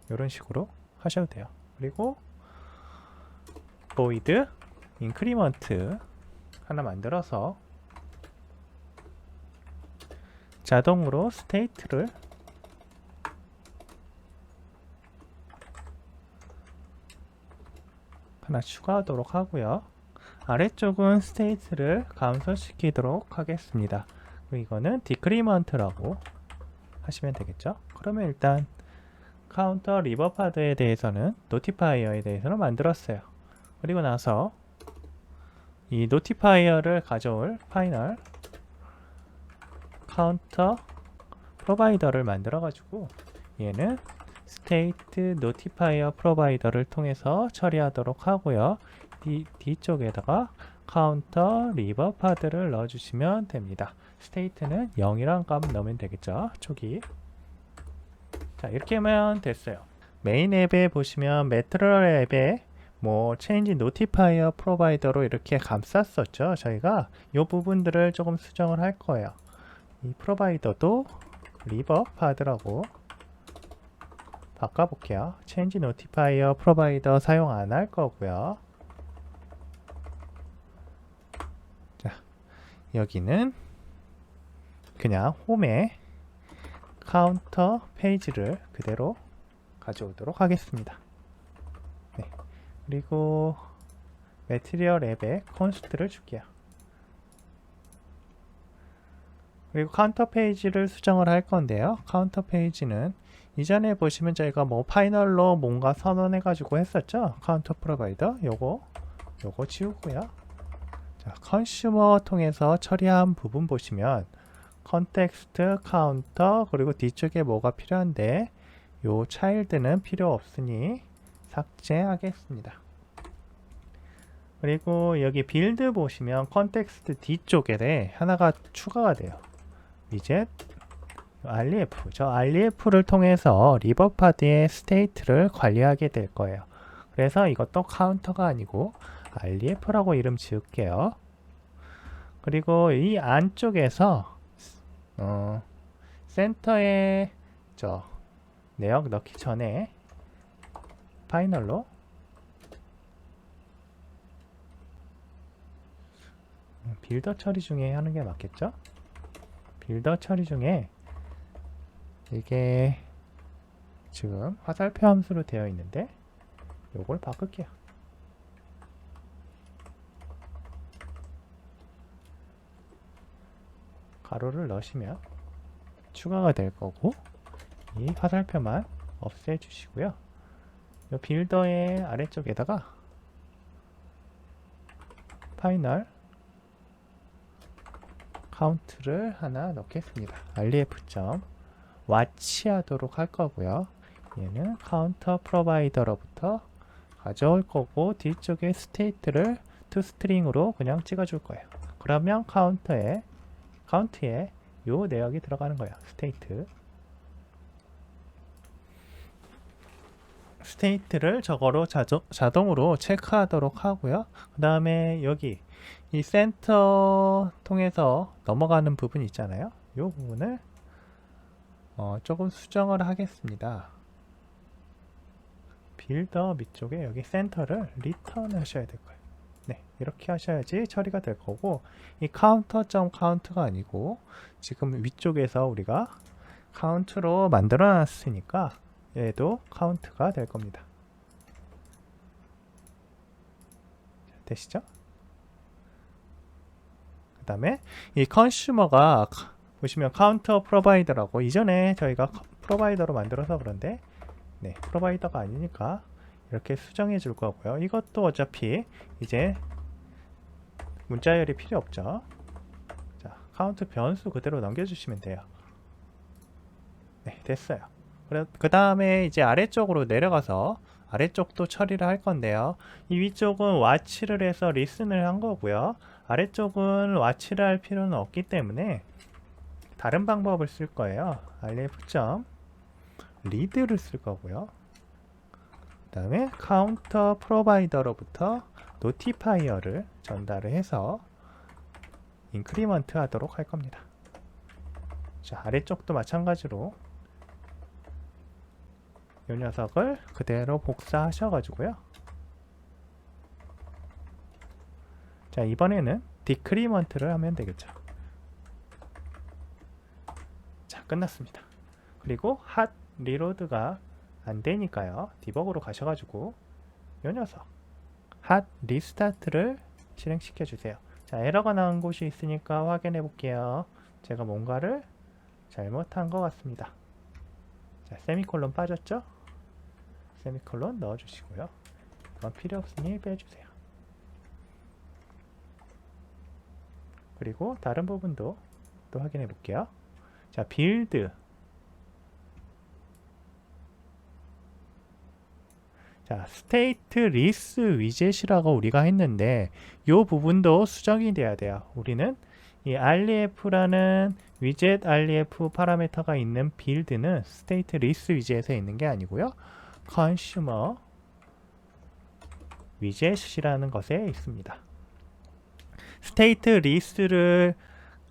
이런 식으로 하셔도 돼요. 그리고 void increment 하나 만들어서 자동으로 스테이트를 하나 추가하도록 하고요. 아래쪽은 스테이트를 감소시키도록 하겠습니다. 그리고 이거는 디크리먼트라고 하시면 되겠죠. 그러면 일단 카운터 리버파드에 대해서는 노티파이어에 대해서는 만들었어요. 그리고 나서 이 노티파이어를 가져올 파이널 카운터 프로바이더를 만들어 가지고 얘는 스테이트 노티파이어 프로바이더를 통해서 처리하도록 하고요. 뒤쪽에다가 카운터 리버파드를 넣어주시면 됩니다. 스테이트는 0이란 값 넣으면 되겠죠. 초기. 자, 이렇게 하면 됐어요. 메인 앱에 보시면 매트럴 앱에 체인지 노티파이어 프로바이더로 이렇게 감쌌었죠. 저희가 이 부분들을 조금 수정을 할 거예요. 이 프로바이더도 리버파드라고 바꿔볼게요. 체인지 노티파이어 프로바이더 사용 안 할 거고요. 자, 여기는 그냥 홈에 카운터 페이지를 그대로 가져오도록 하겠습니다. 네. 그리고 매트리얼 앱에 컨스트를 줄게요. 그리고 카운터 페이지를 수정을 할 건데요. 카운터 페이지는 이전에 보시면 저희가 파이널로 뭔가 선언해 가지고 했었죠. 카운터 프로바이더 요거 지우고요. 자, 컨슈머 통해서 처리한 부분 보시면 컨텍스트 카운터 그리고 뒤쪽에 뭐가 필요한데 요 차일드는 필요 없으니 삭제하겠습니다. 그리고 여기 빌드 보시면 컨텍스트 뒤쪽에 하나가 추가가 돼요. 위젯 REF. 저 REF를 통해서 리버파드의 스테이트를 관리하게 될 거예요. 그래서 이것도 카운터가 아니고 REF라고 이름 지을게요. 그리고 이 안쪽에서 센터에 저 내역 넣기 전에 파이널로 빌더 처리 중에 하는 게 맞겠죠? 빌더 처리 중에 이게 지금 화살표 함수로 되어 있는데 요걸 바꿀게요. 가로를 넣으시면 추가가 될 거고 이 화살표만 없애 주시고요. 이 빌더의 아래쪽에다가 파이널 카운트를 하나 넣겠습니다. ref.watch 하도록 할 거고요. 얘는 카운터 프로바이더로부터 가져올 거고 뒤쪽에 스테이트를 toString으로 그냥 찍어줄 거예요. 그러면 카운트에 요 내역이 들어가는 거예요. 스테이트를 저거로 자동으로 체크하도록 하고요. 그 다음에 여기 이 센터 통해서 넘어가는 부분 있잖아요. 이 부분을 조금 수정을 하겠습니다. 빌더 밑쪽에 여기 센터를 리턴 하셔야 될 거예요. 네, 이렇게 하셔야지 처리가 될 거고 이 카운터가 아니고 지금 위쪽에서 우리가 카운트로 만들어 놨으니까 얘도 카운트가 될 겁니다. 되시죠? 그 다음에 이 컨슈머가 보시면 카운터 프로바이더라고 이전에 저희가 프로바이더로 만들어서 그런데 네, 프로바이더가 아니니까 이렇게 수정해 줄 거고요. 이것도 어차피 이제 문자열이 필요 없죠. 자, 카운트 변수 그대로 넘겨주시면 돼요. 네, 됐어요. 그 다음에 이제 아래쪽으로 내려가서 아래쪽도 처리를 할 건데요. 이 위쪽은 watch를 해서 listen을 한 거고요. 아래쪽은 watch를 할 필요는 없기 때문에 다른 방법을 쓸 거예요. ref.read를 쓸 거고요. 그 다음에 카운터 프로바이더로부터 노티파이어를 전달을 해서 인크리먼트 하도록 할 겁니다. 자, 아래쪽도 마찬가지로 이 녀석을 그대로 복사하셔가지고요. 자, 이번에는 디크리먼트를 하면 되겠죠. 자, 끝났습니다. 그리고 핫 리로드가 안 되니까요. 디버그로 가셔가지고 이 녀석 핫 리스타트를 실행시켜 주세요. 자, 에러가 나온 곳이 있으니까 확인해 볼게요. 제가 뭔가를 잘못한 것 같습니다. 자, 세미콜론 빠졌죠? 세미콜론 넣어주시고요. 이건 필요 없으니 빼주세요. 그리고 다른 부분도 또 확인해 볼게요. 자, 빌드. 자, 스테이트 리스 위젯이라고 우리가 했는데 이 부분도 수정이 돼야 돼요. 우리는 이 REF라는 위젯 REF 파라미터가 있는 빌드는 스테이트 리스 위젯에 있는 게 아니고요. 컨슈머 위젯이라는 것에 있습니다. 스테이트 리스를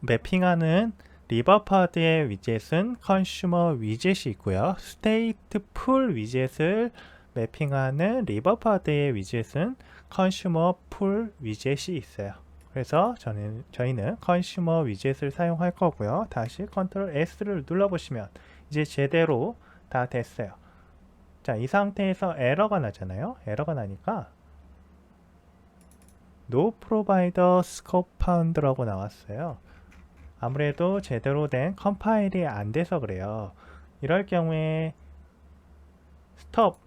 매핑하는 리버파드의 위젯은 컨슈머 위젯이 있고요. 스테이트 풀 위젯을 매핑하는 리버파드의 위젯은 컨슈머 풀 위젯이 있어요. 그래서 저희는 컨슈머 위젯을 사용할 거고요. 다시 컨트롤 S를 눌러보시면 이제 제대로 다 됐어요. 자, 이 상태에서 에러가 나잖아요. 에러가 나니까 No Provider Scope Found라고 나왔어요. 아무래도 제대로 된 컴파일이 안 돼서 그래요. 이럴 경우에 스톱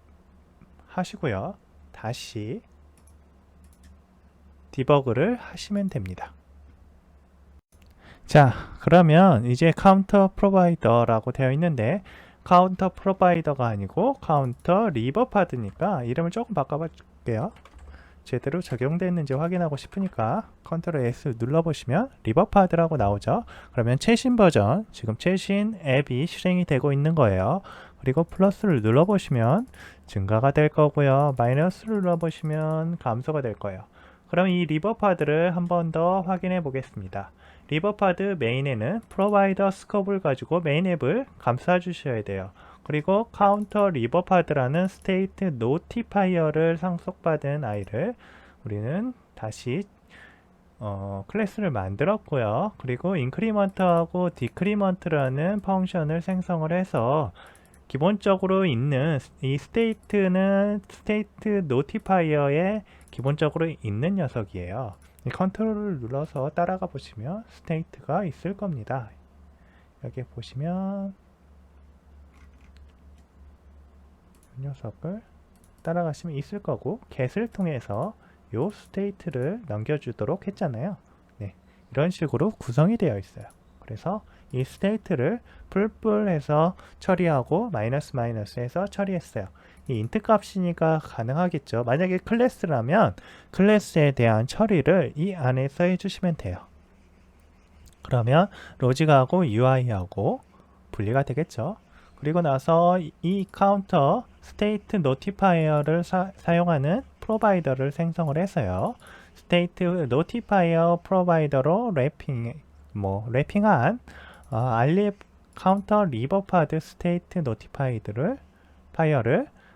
하시고요. 다시 디버그를 하시면 됩니다. 자, 그러면 이제 카운터 프로바이더라고 되어 있는데 카운터 프로바이더가 아니고 카운터 리버파드니까 이름을 조금 바꿔볼게요. 제대로 적용됐는지 확인하고 싶으니까 컨트롤 S 눌러보시면 리버파드라고 나오죠. 그러면 최신 버전, 지금 최신 앱이 실행이 되고 있는 거예요. 그리고 플러스를 눌러보시면 증가가 될 거고요. 마이너스를 눌러보시면 감소가 될 거예요. 그럼 이 리버파드를 한 번 더 확인해 보겠습니다. 리버파드 메인에는 프로바이더 스코프를 가지고 메인 앱을 감싸 주셔야 돼요. 그리고 카운터 리버파드라는 스테이트 노티파이어를 상속받은 아이를 우리는 다시 클래스를 만들었고요. 그리고 인크리먼트하고 디크리먼트라는 펑션을 생성을 해서 기본적으로 있는 이 스테이트는 스테이트 노티파이어에 기본적으로 있는 녀석이에요. 이 컨트롤을 눌러서 따라가 보시면 스테이트가 있을 겁니다. 여기 보시면 이 녀석을 따라가시면 있을 거고 get을 통해서 요 스테이트를 넘겨주도록 했잖아요. 네, 이런 식으로 구성이 되어 있어요. 그래서 이 스테이트를 풀풀해서 처리하고 마이너스 마이너스해서 처리했어요. 이 인트 값이니까 가능하겠죠. 만약에 클래스라면 클래스에 대한 처리를 이 안에서 해주시면 돼요. 그러면 로직하고 UI하고 분리가 되겠죠. 그리고 나서 이 카운터 스테이트 노티파이어를 사용하는 프로바이더를 생성을 해서요. 스테이트 노티파이어 프로바이더로 래핑한 알리 카운터 리버파드 스테이트 노티파이어를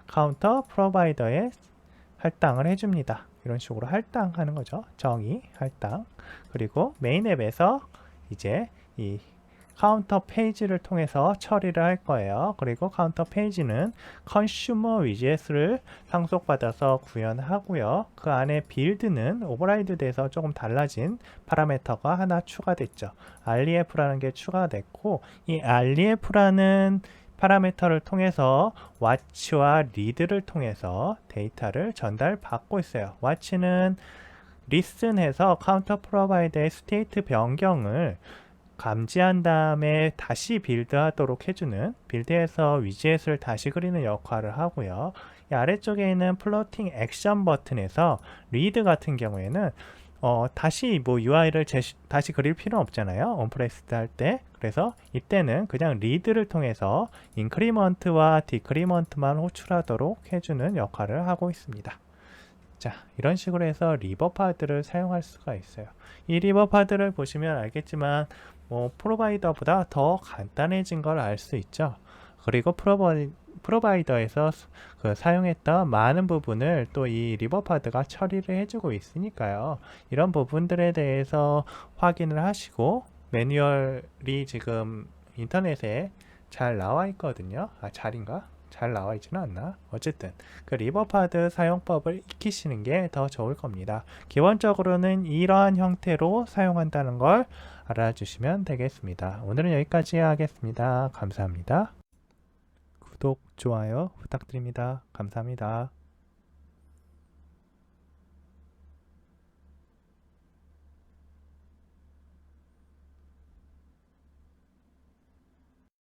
카운터 프로바이더에 할당을 해줍니다. 이런 식으로 할당하는 거죠. 정의 할당. 그리고 메인 앱에서 이제 이 카운터 페이지를 통해서 처리를 할 거예요. 그리고 카운터 페이지는 컨슈머 위젯을 상속받아서 구현하고요. 그 안에 빌드는 오버라이드 돼서 조금 달라진 파라미터가 하나 추가됐죠. REF라는 게 추가됐고, 이 REF라는 파라미터를 통해서 watch와 read를 통해서 데이터를 전달받고 있어요. watch는 listen해서 카운터 프로바이더의 스테이트 변경을 감지한 다음에 다시 빌드하도록 해주는, 빌드에서 위젯을 다시 그리는 역할을 하고요. 이 아래쪽에 있는 플로팅 액션 버튼에서 리드 같은 경우에는 다시 UI를 다시 그릴 필요는 없잖아요. 온프레스드 할 때. 그래서 이때는 그냥 리드를 통해서 인크리먼트와 디크리먼트만 호출하도록 해주는 역할을 하고 있습니다. 자, 이런 식으로 해서 리버파드를 사용할 수가 있어요. 이 리버파드를 보시면 알겠지만 프로바이더보다 더 간단해진 걸 알 수 있죠. 그리고 프로바이더에서 사용했던 많은 부분을 또 이 리버파드가 처리를 해주고 있으니까요. 이런 부분들에 대해서 확인을 하시고, 매뉴얼이 지금 인터넷에 잘 나와 있거든요. 잘인가? 잘 나와 있지는 않나? 어쨌든 그 리버파드 사용법을 익히시는 게 더 좋을 겁니다. 기본적으로는 이러한 형태로 사용한다는 걸 알아주시면 되겠습니다. 오늘은 여기까지 하겠습니다. 감사합니다. 구독, 좋아요 부탁드립니다. 감사합니다.